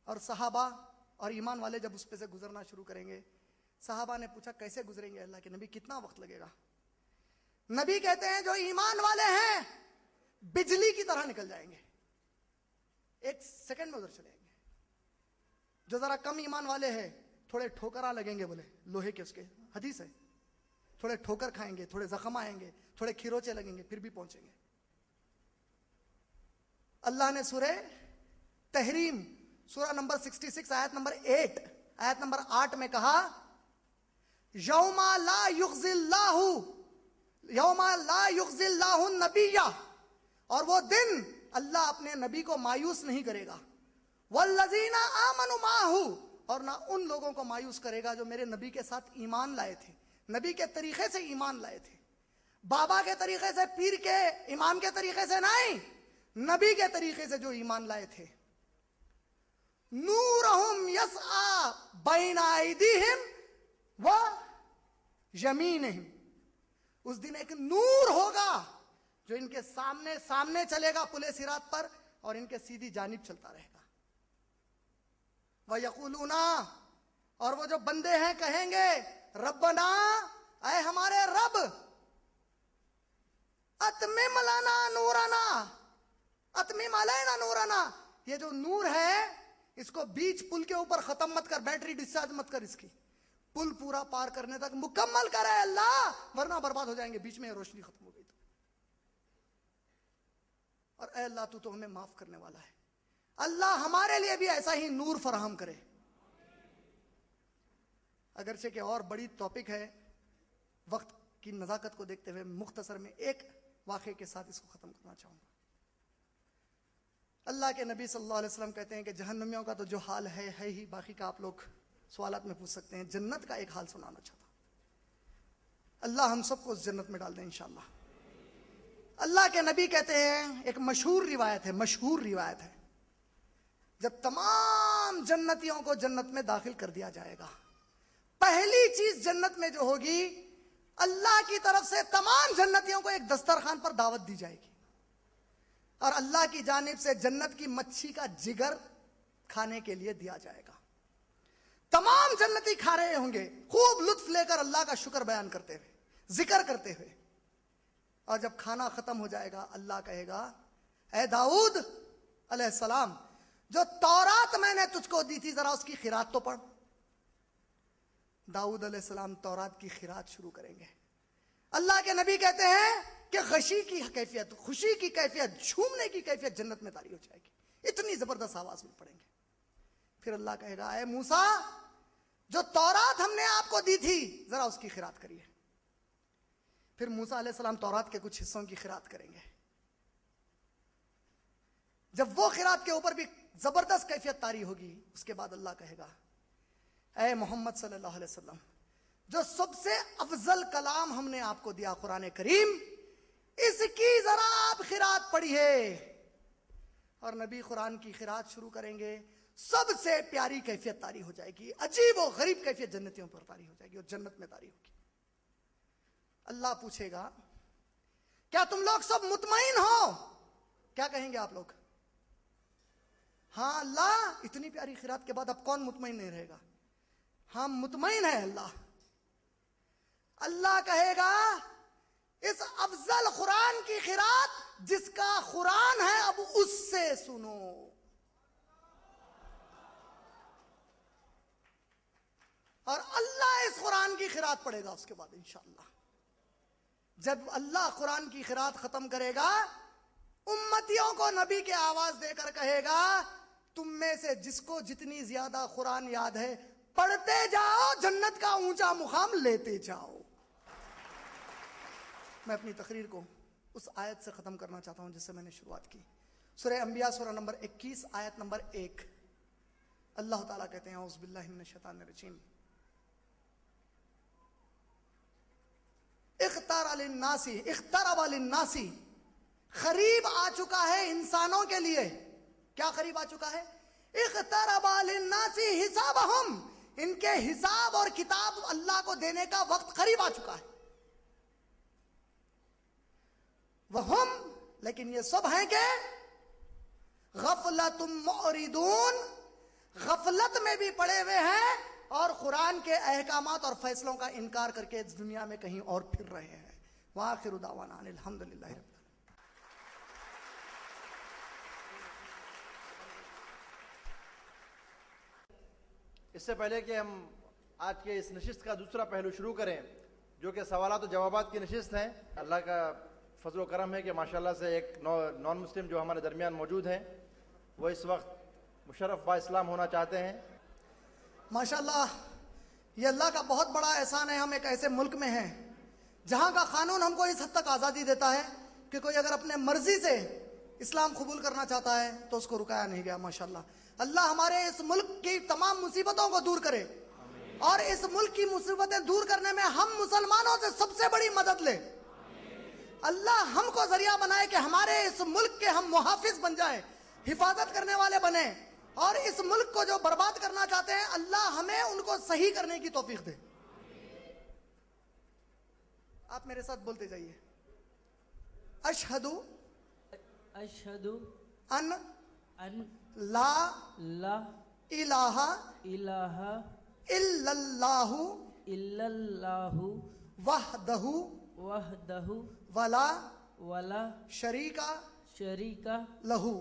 A: اور صحابہ اور ایمان والے جب اس پہ سے گزرنا شروع کریں گے، صحابہ نے پوچھا کیسے گزریں گے اللہ کے نبی، کتنا وقت لگے گا؟ نبی کہتے ہیں جو ایمان والے ہیں بجلی کی طرح نکل جائیں گے، 1 سیکنڈ میں ادھر چلے جائیں گے۔ جو ذرا کم ایمان والے ہیں تھوڑے ٹھوکرا لگیں گے، بولے لوہے کے، اس کے حدیث ہے، تھوڑے ٹھوکر کھائیں گے، تھوڑے زخم آئیں گے، تھوڑے کھروچے لگیں گے، پھر بھی پہنچیں گے۔ اللہ نے سورہ تحریم سورہ نمبر 66 آیت نمبر 8 میں کہا یوم لا یخزی اللہ النبی، اور وہ دن اللہ اپنے نبی کو مایوس نہیں کرے گا، والذین آمنوا معہ، اور نہ ان لوگوں کو مایوس کرے گا جو میرے نبی کے ساتھ ایمان لائے تھے، نبی کے طریقے سے ایمان لائے تھے، بابا کے طریقے سے، پیر کے، امام کے طریقے سے نہیں، نبی کے طریقے سے جو ایمان لائے تھے۔ نورہم یسعی بین ایدیہم ویمینہم، اس دن ایک نور ہوگا جو ان کے سامنے چلے گا پل صراط پر، اور ان کے سیدھی جانب چلتا رہے گا۔ وَيَقُولُونَ، اور وہ جو بندے ہیں کہیں گے ربنا، اے ہمارے رب، اتمم لنا نورنا، اتمم علینا نورنا، یہ جو نور ہے اس کو بیچ پل کے اوپر ختم مت کر، بیٹری ڈسچارج مت کر، اس کی پل پورا پار کرنے تک مکمل کرے اللہ، ورنہ برباد ہو جائیں گے، بیچ میں روشنی ختم ہو گئی تو۔ اور اے اللہ تو ہمیں معاف کرنے والا ہے، اللہ ہمارے لیے بھی ایسا ہی نور فراہم کرے۔ اگرچہ کہ اور بڑی ٹاپک ہے، وقت کی نزاکت کو دیکھتے ہوئے مختصر میں ایک واقعے کے ساتھ اس کو ختم کرنا چاہوں گا۔ اللہ کے نبی صلی اللہ علیہ وسلم کہتے ہیں کہ جہنمیوں کا تو جو حال ہے ہی، باقی کا آپ لوگ سوالات میں پوچھ سکتے ہیں، جنت کا ایک حال سنانا چاہتا ہوں۔ اللہ ہم سب کو اس جنت میں ڈال دیں انشاءاللہ۔ اللہ کے نبی کہتے ہیں، ایک مشہور روایت ہے، جب تمام جنتیوں کو جنت میں داخل کر دیا جائے گا، پہلی چیز جنت میں جو ہوگی، اللہ کی طرف سے تمام جنتیوں کو ایک دسترخوان پر دعوت دی جائے گی۔ اور اللہ کی جانب سے جنت کی مچھی کا جگر کھانے کے لیے دیا جائے گا. تمام جنتی کھا رہے ہوں گے خوب لطف لے کر اللہ کا شکر بیان کرتے ہوئے, ذکر کرتے ہوئے. اور جب کھانا ختم ہو جائے گا اللہ کہے گا اے داؤد علیہ السلام, جو تورات میں نے تجھ کو دی تھی ذرا اس کی قرات تو پڑھ. داؤد علیہ السلام تورات کی قرات شروع کریں گے. اللہ کے نبی کہتے ہیں کہ غشی کی کیفیت, خوشی کی کیفیت, جھومنے کی کیفیت جنت میں طاری ہو جائے گی, اتنی زبردست آواز میں پڑھیں گے. پھر اللہ کہے گا اے موسیٰ, جو تورات ہم نے آپ کو دی تھی ذرا اس کی قرات کریے. پھر موسیٰ علیہ السلام تورات کے کچھ حصوں کی قرات کریں گے. جب وہ قرات کے اوپر بھی زبردست کیفیت طاری ہوگی, اس کے بعد اللہ کہے گا اے محمد صلی اللہ علیہ وسلم, جو سب سے افضل کلام ہم نے آپ کو دیا قرآن کریم, اس کی ذرا آپ قرات پڑھیے. اور نبی قرآن کی قرات شروع کریں گے. سب سے پیاری کیفیت طاری ہو جائے گی, عجیب و غریب کیفیت جنتیوں پر طاری ہو جائے گی اور جنت میں طاری ہوگی. اللہ پوچھے گا کیا تم لوگ سب مطمئن ہو؟ کیا کہیں گے آپ لوگ؟ ہاں اللہ, اتنی پیاری قرات کے بعد اب کون مطمئن نہیں رہے گا؟ ہم مطمئن ہیں اللہ. اللہ کہے گا اس افضل قرآن کی قرات جس کا قرآن ہے اب اس سے سنو. اور اللہ اس قرآن کی قرات پڑھے گا. اس کے بعد انشاءاللہ جب اللہ قرآن کی قرات ختم کرے گا, امتیوں کو نبی کی آواز دے کر کہے گا تم میں سے جس کو جتنی زیادہ قرآن یاد ہے پڑھتے جاؤ, جنت کا اونچا مقام لیتے جاؤ. میں اپنی تقریر کو اس آیت سے ختم کرنا چاہتا ہوں جس سے میں نے شروعات کی. سورہ انبیاء سورہ نمبر 21 آیت نمبر 1. اللہ تعالیٰ کہتے ہیں اعوذ باللہ من الشیطان الرجیم, اقترب للناس, قریب آ چکا ہے انسانوں کے لیے. کیا قریب آ چکا ہے؟ اقترب للناس حسابہم, ان کے حساب اور کتاب اللہ کو دینے کا وقت قریب آ چکا ہے. وہم, لیکن یہ سب ہیں کہ غفلت معرضون, غفلت میں بھی پڑے ہوئے ہیں اور قرآن کے احکامات اور فیصلوں کا انکار کر کے اس دنیا میں کہیں اور پھر رہے ہیں. وآخر دعوانا ان الحمدللہ رب العالمین.
B: اس سے پہلے کہ ہم آج کے اس نشست کا دوسرا پہلو شروع کریں جو کہ سوالات و جوابات کی نشست ہیں, اللہ کا فضل و کرم ہے کہ ماشاءاللہ سے ایک نان مسلم جو ہمارے درمیان موجود ہیں وہ اس وقت مشرف با اسلام ہونا چاہتے ہیں.
A: ماشاءاللہ یہ اللہ کا بہت بڑا احسان ہے, ہم ایک ایسے ملک میں ہیں جہاں کا قانون ہم کو اس حد تک آزادی دیتا ہے کہ کوئی اگر اپنے مرضی سے اسلام قبول کرنا چاہتا ہے تو اس کو رکایا نہیں گیا. ماشاءاللہ اللہ ہمارے اس ملک کی تمام مصیبتوں کو دور کرے اور اس ملک کی مصیبتیں دور کرنے میں ہم مسلمانوں سے سب سے بڑی مدد لے. اللہ ہم کو ذریعہ بنائے کہ ہمارے اس ملک کے ہم محافظ بن جائیں, حفاظت کرنے والے بنیں, اور اس ملک کو جو برباد کرنا چاہتے ہیں اللہ ہمیں ان کو صحیح کرنے کی توفیق دے. آپ میرے ساتھ بولتے جائیے, اشہد ان لا الہ الا اللہ وحدہ ولا شریک لہو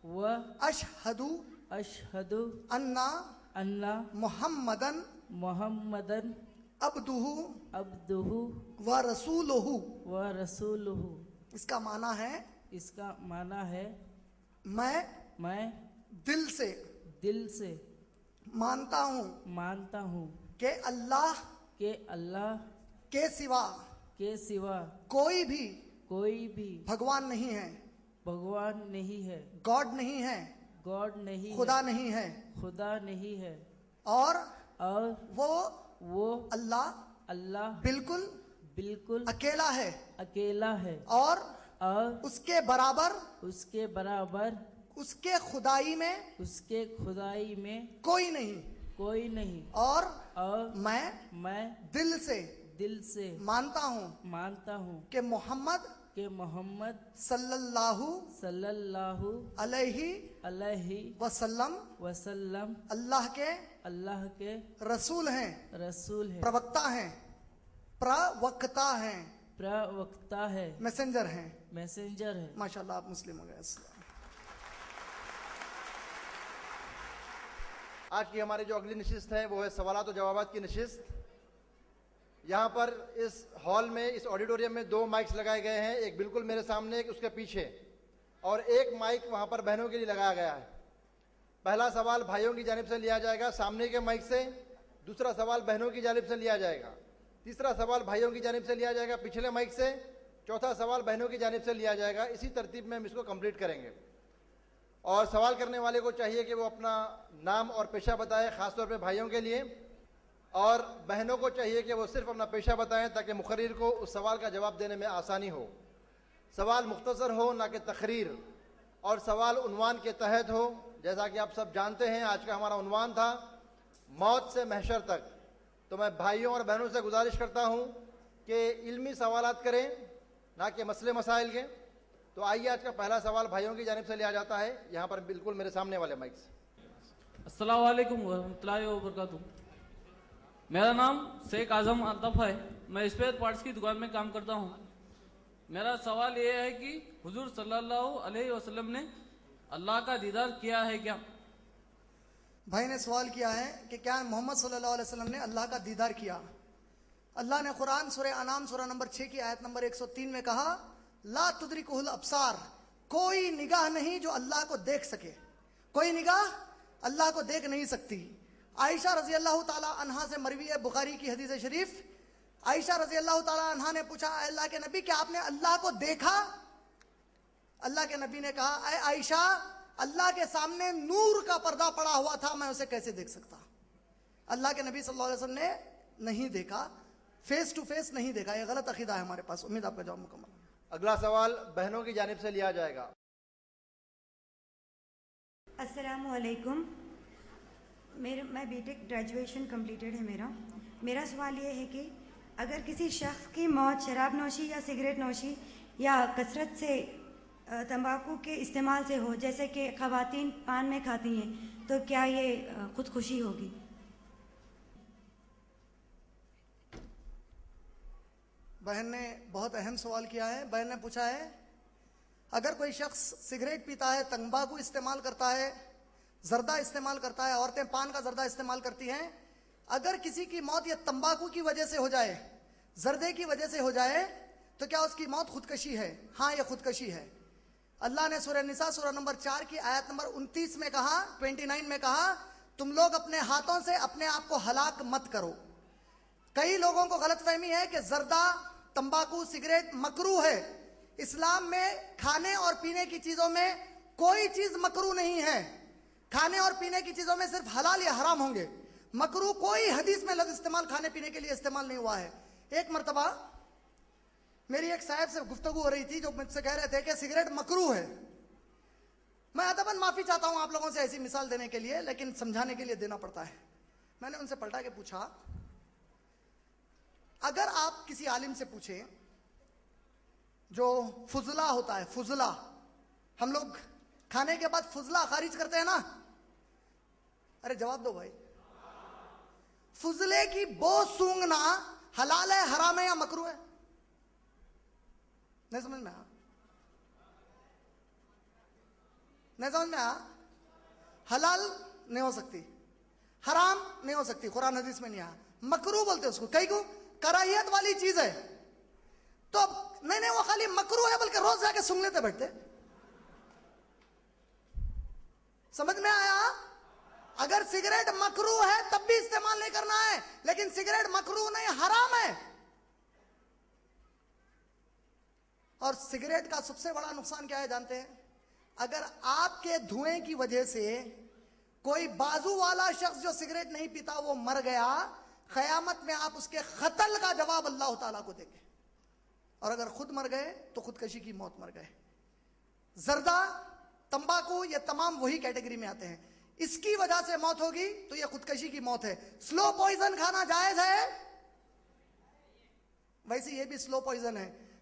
A: و اشہد ان محمدن عبدہ و رسولہ. اس کا معنی ہے میں دل سے مانتا ہوں کہ اللہ کے سوا کوئی بھی بھگوان نہیں ہے, گاڈ نہیں ہے, خدا نہیں ہے, اور وہ اللہ بالکل اکیلا ہے اور اس کے برابر اس کے خدائی میں کوئی نہیں, اور میں دل سے مانتا ہوں کہ محمد
C: کہ محمد
A: صلی اللہ
C: صلی اللہ
A: علیہ
C: علیہ
A: وسلم
C: وسلم
A: اللہ کے
C: اللہ کے
A: رسول ہیں،
C: رسول ہے،
A: پروکتا ہیں، پروکتا ہیں،
C: پروکتا ہے،
A: میسنجر ہیں۔
C: میسنجر ہے۔
A: ماشاءاللہ آپ مسلم ہو گئے۔ السلام۔
B: آج کی ہماری جو اگلی نشست ہے وہ ہے سوالات و جوابات کی نشست۔ یہاں پر اس ہال میں، اس آڈیٹوریم میں 2 مائکس لگائے گئے ہیں، ایک بالکل میرے سامنے، ایک اس کے پیچھے، اور ایک مائک وہاں پر بہنوں کے لیے لگایا گیا ہے۔ پہلا سوال بھائیوں کی جانب سے لیا جائے گا سامنے کے مائک سے، دوسرا سوال بہنوں کی جانب سے لیا جائے گا، تیسرا سوال بھائیوں کی جانب سے لیا جائے گا پچھلے مائک سے، چوتھا سوال بہنوں کی جانب سے لیا جائے گا۔ اسی ترتیب میں ہم اس کو کمپلیٹ کریں گے، اور سوال کرنے والے کو چاہیے کہ وہ اپنا نام اور پیشہ بتائے، خاص طور پہ بھائیوں کے لیے، اور بہنوں کو چاہیے کہ وہ صرف اپنا پیشہ بتائیں تاکہ مقرر کو اس سوال کا جواب دینے میں آسانی ہو۔ سوال مختصر ہو نہ کہ تقریر، اور سوال عنوان کے تحت ہو۔ جیسا کہ آپ سب جانتے ہیں آج کا ہمارا عنوان تھا موت سے محشر تک، تو میں بھائیوں اور بہنوں سے گزارش کرتا ہوں کہ علمی سوالات کریں نہ کہ مسئلے مسائل کے۔ تو آئیے آج کا پہلا سوال بھائیوں کی جانب سے لیا جاتا ہے، یہاں پر بالکل میرے سامنے والے مائک سے۔
D: السلام علیکم ورحمۃ اللہ وبرکاتہ۔ میرا نام شیخ اعظم الطف ہے، میں اسپیئر پارٹس کی دکان میں کام کرتا ہوں۔ میرا سوال یہ ہے کہ حضور صلی اللہ علیہ وسلم نے اللہ کا دیدار کیا ہے کیا؟
A: بھائی نے سوال کیا ہے کہ کیا محمد صلی اللہ علیہ وسلم نے اللہ کا دیدار کیا؟ اللہ نے قرآن سورہ انعام سورہ نمبر 6 کی آیت نمبر 103 میں کہا لا تدرکہ الابصار، کوئی نگاہ نہیں جو اللہ کو دیکھ سکے، کوئی نگاہ اللہ کو دیکھ نہیں سکتی۔ عائشہ رضی اللہ تعالی عنہا سے مروی ہے، بخاری کی حدیث شریف، عائشہ رضی اللہ تعالی عنہا نے پوچھا اے اللہ کے نبی کیا آپ نے اللہ کو دیکھا؟ اللہ کے نبی نے کہا اے عائشہ اللہ کے سامنے نور کا پردہ پڑا ہوا تھا، میں اسے کیسے دیکھ سکتا؟ اللہ کے نبی صلی اللہ علیہ وسلم نے نہیں دیکھا، فیس ٹو فیس نہیں دیکھا۔ یہ غلط عقیدہ ہے ہمارے پاس۔ امید آپ کا جواب مکمل ہے۔
B: اگلا سوال بہنوں کی جانب سے لیا جائے گا۔
E: السلام علیکم، میں بی ٹیک گریجویشن کمپلیٹڈ ہے میرا سوال یہ ہے کہ اگر کسی شخص کی موت شراب نوشی یا سگریٹ نوشی یا کثرت سے تمباکو کے استعمال سے ہو، جیسے کہ خواتین پان میں کھاتی ہیں، تو کیا یہ خودکشی ہوگی؟
A: بہن نے بہت اہم سوال کیا ہے۔ بہن نے پوچھا ہے اگر کوئی شخص سگریٹ پیتا ہے، تمباکو استعمال کرتا ہے، زردہ استعمال کرتا ہے، عورتیں پان کا زردہ استعمال کرتی ہیں، اگر کسی کی موت یہ تمباکو کی وجہ سے ہو جائے، زردے کی وجہ سے ہو جائے، تو کیا اس کی موت خودکشی ہے؟ ہاں یہ خودکشی ہے۔ اللہ نے سورہ نساء سورہ نمبر 4 کی آیت نمبر 29 میں کہا، 29 میں کہا تم لوگ اپنے ہاتھوں سے اپنے آپ کو ہلاک مت کرو۔ کئی لوگوں کو غلط فہمی ہے کہ زردہ، تمباکو، سگریٹ مکروہ ہے۔ اسلام میں کھانے اور پینے کی چیزوں میں کوئی چیز مکروہ نہیں ہے۔ کھانے اور پینے کی چیزوں میں صرف حلال یا حرام ہوں گے، مکروہ کوئی حدیث میں لفظ استعمال کھانے پینے کے لیے استعمال نہیں ہوا ہے۔ ایک مرتبہ میری ایک صاحب سے گفتگو ہو رہی تھی جو مجھ سے کہہ رہے تھے کہ سگریٹ مکروہ ہے۔ میں ادباً معافی چاہتا ہوں آپ لوگوں سے ایسی مثال دینے کے لیے، لیکن سمجھانے کے لیے دینا پڑتا ہے۔ میں نے ان سے پلٹا کے پوچھا اگر آپ کسی عالم سے پوچھیں جو فضلہ ہوتا ہے، فضلہ، ہم لوگ کھانے کے بعد فضلہ خارج کرتے ہیں نا، ارے جواب دو بھائی، فضلے کی بو سونگنا حلال ہے، حرام ہے یا مکروہ ہے؟ نہیں سمجھ میں آیا؟ نہیں سمجھ میں آیا؟ حلال نہیں ہو سکتی، حرام نہیں ہو سکتی، قرآن حدیث میں نہیں آیا، مکروہ بولتے اس کو۔ کئی کو کراہیت والی چیز ہے تو نہیں وہ خالی مکروہ ہے بلکہ روز جا کے سنگ لیتے بیٹھتے۔ سمجھ میں آیا؟ اگر سگریٹ مکروہ ہے تب بھی استعمال نہیں کرنا ہے، لیکن سگریٹ مکروہ نہیں، حرام ہے۔ اور سگریٹ کا سب سے بڑا نقصان کیا ہے جانتے ہیں؟ اگر آپ کے دھوئیں کی وجہ سے کوئی بازو والا شخص جو سگریٹ نہیں پیتا وہ مر گیا، قیامت میں آپ اس کے قتل کا جواب اللہ تعالیٰ کو دیں گے، اور اگر خود مر گئے تو خودکشی کی موت مر گئے۔ زردہ، تمباکو، یہ تمام وہی کیٹیگری میں آتے ہیں۔ اس کی وجہ سے موت ہوگی تو یہ خودکشی کی موت ہے۔ سلو پوائزن کھانا جائز ہے، ویسے یہ بھی سلو پوائزن ہے۔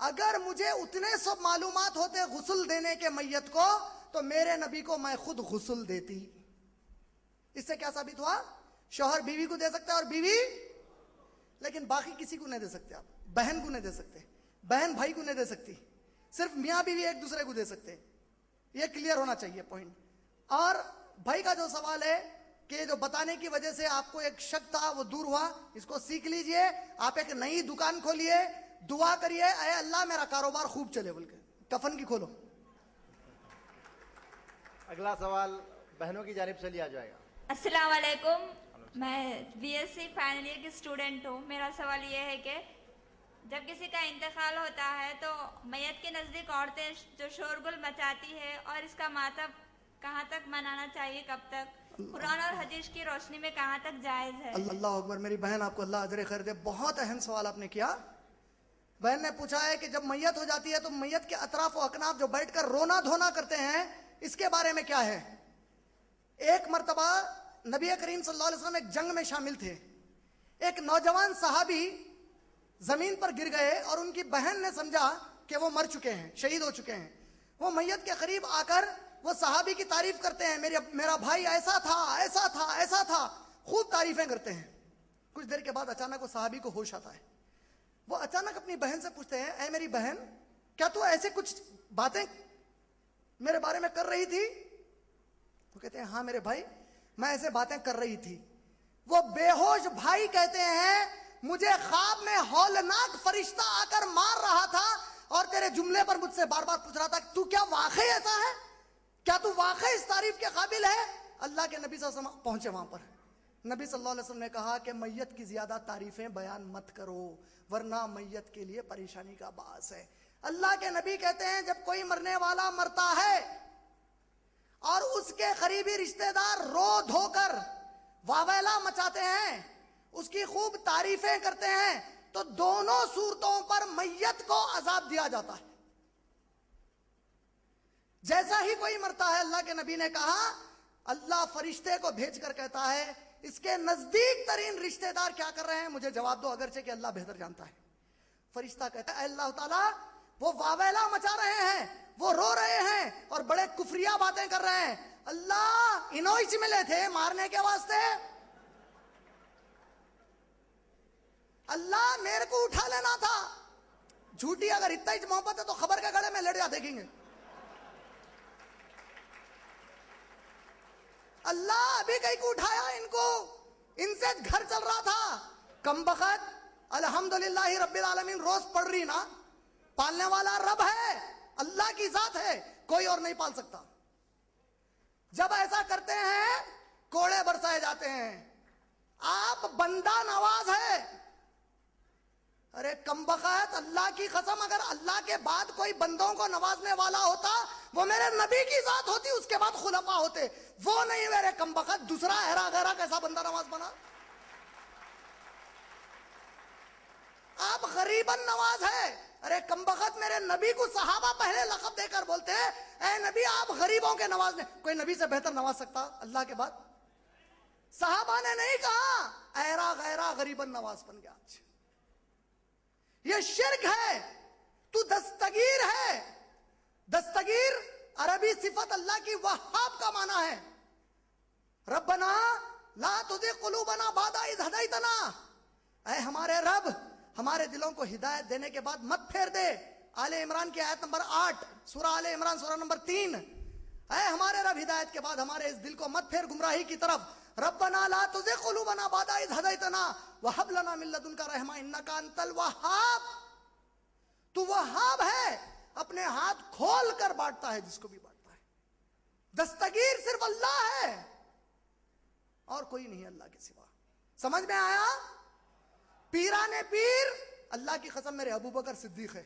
A: اگر مجھے اتنے سب معلومات ہوتے غسل دینے کے میت کو تو میرے نبی کو میں خود غسل دیتی. اس سے کیا ثابت ہوا؟ شوہر بیوی کو دے سکتا ہے اور بیوی, لیکن باقی کسی کو نہیں دے سکتے. آپ بہن کو نہیں دے سکتے, بہن بھائی کو نہیں دے سکتی, صرف میاں بیوی ایک دوسرے کو دے سکتے. یہ کلیئر ہونا چاہیے پوائنٹ. اور بھائی کا جو سوال ہے کہ جو بتانے کی وجہ سے آپ کو ایک شک تھا وہ دور ہوا, اس کو سیکھ لیجئے. آپ ایک نئی دکان کھولیے, دعا کریے اے اللہ میرا کاروبار خوب چلے بول کے, کفن کی کھولو.
B: اگلا سوال بہنوں کی جانب سے لیا جائے گا.
F: السلام علیکم, میں B S C final year کی اسٹوڈنٹ ہوں. میرا سوال یہ ہے کہ جب کسی کا انتقال ہوتا ہے تو میت کے نزدیک عورتیں جو شورگل مچاتی ہے, اور اس کا ماتم کہاں تک منانا چاہیے, کب تک, قرآن اور حدیث کی روشنی میں کہاں تک جائز ہے؟
A: اللہ اکبر. میری بہن آپ کو اللہ اجر خیر دے, بہت اہم سوال آپ نے کیا. بہن نے پوچھا ہے کہ جب میت ہو جاتی ہے تو میت کے اطراف و اکناف جو بیٹھ کر رونا دھونا کرتے ہیں, اس کے بارے میں کیا ہے. ایک مرتبہ نبی کریم صلی اللہ علیہ وسلم ایک جنگ میں شامل تھے. ایک نوجوان صحابی زمین پر گر گئے اور ان کی بہن نے سمجھا کہ وہ مر چکے ہیں, شہید ہو چکے ہیں. وہ میت کے قریب آ کر وہ صحابی کی تعریف کرتے ہیں, میرا بھائی ایسا تھا ایسا تھا ایسا تھا, خوب تعریفیں کرتے ہیں. کچھ دیر کے بعد اچانک وہ صحابی کو ہوش آتا ہے. وہ اچانک اپنی بہن سے پوچھتے ہیں, اے میری بہن, کیا تو ایسے کچھ باتیں میرے بارے میں کر رہی تھی؟ وہ کہتے ہیں ہاں میرے بھائی, میں ایسے باتیں کر رہی تھی. وہ بے ہوش بھائی کہتے ہیں مجھے خواب میں ہولناک فرشتہ آ کر مار رہا تھا اور تیرے جملے پر مجھ سے بار بار پوچھ رہا تھا تو کیا واقعی ایسا ہے, کیا تو واقعی اس تعریف کے قابل ہے؟ اللہ کے نبی صلی اللہ علیہ وسلم پہنچے وہاں پر. نبی صلی اللہ علیہ وسلم نے کہا کہ میت کی زیادہ تعریفیں بیان مت کرو ورنہ میت کے لیے پریشانی کا باعث ہے. اللہ کے نبی کہتے ہیں جب کوئی مرنے والا مرتا ہے اور اس کے قریبی رشتہ دار رو دھو کر واویلا مچاتے ہیں, اس کی خوب تعریفیں کرتے ہیں, تو دونوں صورتوں پر میت کو عذاب دیا جاتا ہے. جیسا ہی کوئی مرتا ہے, اللہ کے نبی نے کہا اللہ فرشتے کو بھیج کر کہتا ہے اس کے نزدیک ترین رشتہ دار کیا کر رہے ہیں مجھے جواب دو, اگرچہ کہ اللہ بہتر جانتا ہے. فرشتہ کہتا ہے اے اللہ تعالیٰ وہ واویلا مچا رہے ہیں, وہ رو رہے ہیں اور بڑے کفریہ باتیں کر رہے ہیں, اللہ انہوں ملے تھے مارنے کے واسطے, اللہ میرے کو اٹھا لینا تھا. جھوٹی اگر اتنا ہی محبت ہے تو خبر کے گڑے میں لڑ جا دیکھیں گے. اللہ ابھی کہیں کو اٹھایا ان کو, ان سے گھر چل رہا تھا. کم بخت الحمدللہ رب العالمین روز پڑھ رہی نا, پالنے والا رب ہے, اللہ کی ذات ہے, کوئی اور نہیں پال سکتا. جب ایسا کرتے ہیں کوڑے برسائے جاتے ہیں, آپ بندہ نواز ہے. ارے کم بخت اللہ کی قسم, اگر اللہ کے بعد کوئی بندوں کو نوازنے والا ہوتا وہ میرے نبی کی ذات ہوتی, اس کے بعد خلفاء ہوتے, وہ نہیں میرے کم بخت دوسرا ہیرا غیرہ کیسا بندہ نواز بنا. آپ غریباً نواز ہے. ارے کم بخت میرے نبی کو صحابہ پہلے لقب دے کر بولتے ہیں اے نبی آپ غریبوں کے نواز نے, کوئی نبی سے بہتر نواز سکتا اللہ کے بعد؟ صحابہ نے نہیں کہا ایرا غیرہ غریباً نواز بن گیا. آج یہ شرک ہے, تو دستگیر ہے. دستگیر عربی صفت اللہ کی وہاب کا معنی ہے. ربنا لا تزغ قلوبنا بعد اذ ہدیتنا, اے ہمارے رب ہمارے دلوں کو ہدایت دینے کے بعد مت پھیر دے. آل عمران کی آیت نمبر 8, سورہ آل عمران سورہ نمبر 3. اے ہمارے رب ہدایت کے بعد ہمارے اس دل کو مت پھیر گمراہی کی طرف. ربنا لا تزغ قلوبنا بعد اذ ہدیتنا وہب لنا من لدنک رحمہ انک انت الوہاب. تو وہاب ہے, اپنے ہاتھ کھول کر بانٹتا ہے جس کو بھی بانٹتا ہے. دستگیر صرف اللہ ہے اور کوئی نہیں اللہ کے سوا. سمجھ میں آیا؟ پیرانے پیر اللہ کی قسم میرے ابو بکر صدیق ہے.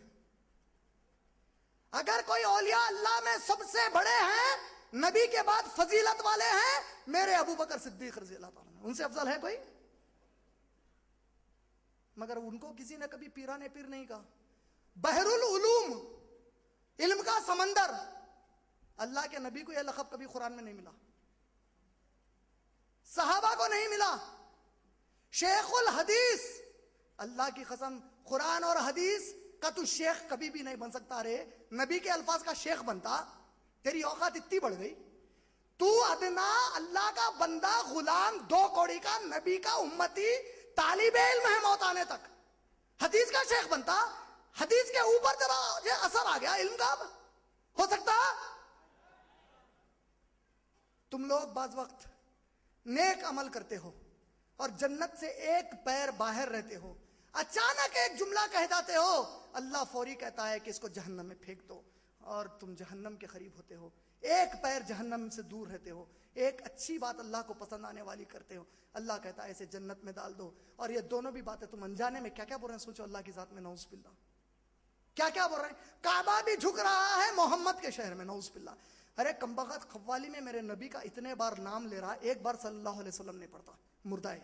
A: اگر کوئی اولیاء اللہ میں سب سے بڑے ہیں, نبی کے بعد فضیلت والے ہیں, میرے ابو بکر صدیق رضی اللہ تعالیٰ عنہ, ان سے افضل ہے کوئی؟ مگر ان کو کسی نے کبھی پیرانے پیر نہیں کہا. بحر العلوم, علم کا سمندر, اللہ کے نبی کو یہ لقب کبھی قرآن میں نہیں ملا, صحابہ کو نہیں ملا. شیخ الحدیث, اللہ کی قسم قرآن اور حدیث کہ تو شیخ کبھی بھی نہیں بن سکتا رے، نبی کے الفاظ کا شیخ بنتا، تیری اوقات اتنی بڑھ گئی، تو ادنا اللہ کا بندہ، غلام، 2 کوڑی کا، نبی کا امتی، طالب علم ہے موت آنے تک، حدیث کا شیخ بنتا، حدیث کے اوپر تیرا یہ اثر آ گیا علم کا، اب ہو سکتا؟ تم لوگ بعض وقت نیک عمل کرتے ہو اور جنت سے ایک پیر باہر رہتے ہو، اچانک ایک جملہ کہہ جاتے ہو، اللہ فوری کہتا ہے کہ اس کو جہنم میں پھینک دو، اور تم جہنم کے قریب ہوتے ہو، ایک پیر جہنم سے دور رہتے ہو، ایک اچھی بات اللہ کو پسند آنے والی کرتے ہو، اللہ کہتا ہے اسے جنت میں ڈال دو۔ اور یہ دونوں بھی باتیں تم انجانے میں کیا کیا بول رہے ہیں، سوچو اللہ کی ذات میں، نعوذ باللہ، کیا کیا بول رہے ہیں۔ کعبہ بھی جھک رہا ہے محمد کے شہر میں، نعوذ باللہ۔ ارے کمبخت، قوالی میں میرے نبی کا اتنے بار نام لے رہا، ایک بار صلی اللہ علیہ وسلم نہیں پڑھتا، مردہ ہے،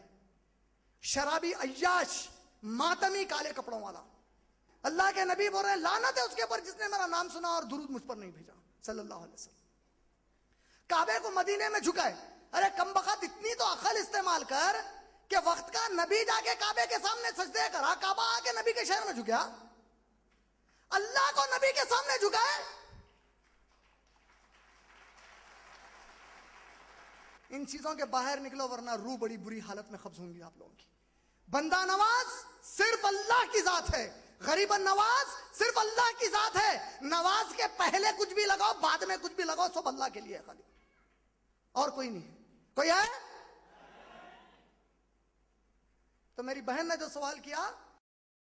A: شرابی، عیاش، ماتمی، کالے کپڑوں والا۔ اللہ کے نبی بول رہے ہیں لعنت ہے اس کے اوپر جس نے میرا نام سنا اور درود مجھ پر نہیں بھیجا، صلی اللہ علیہ وسلم۔ کعبے کو مدینے میں جھکائے، ارے کمبخت اتنی تو عقل استعمال کر کہ وقت کا نبی جا کے کعبے کے سامنے سجدے کرا، کعبہ آ کے نبی کے شہر میں جھکیا، اللہ کو نبی کے سامنے جھکائے۔ ان چیزوں کے باہر نکلو ورنہ روح بڑی بری حالت میں قبض ہوں گی آپ لوگوں کی۔ بندہ نواز صرف اللہ کی ذات ہے، غریب نواز صرف اللہ کی ذات ہے، نواز کے پہلے کچھ بھی لگاؤ، بعد میں کچھ بھی لگاؤ، سب اللہ کے لیے ہے خالی، اور کوئی نہیں ہے۔ کوئی ہے؟ تو میری بہن نے جو سوال کیا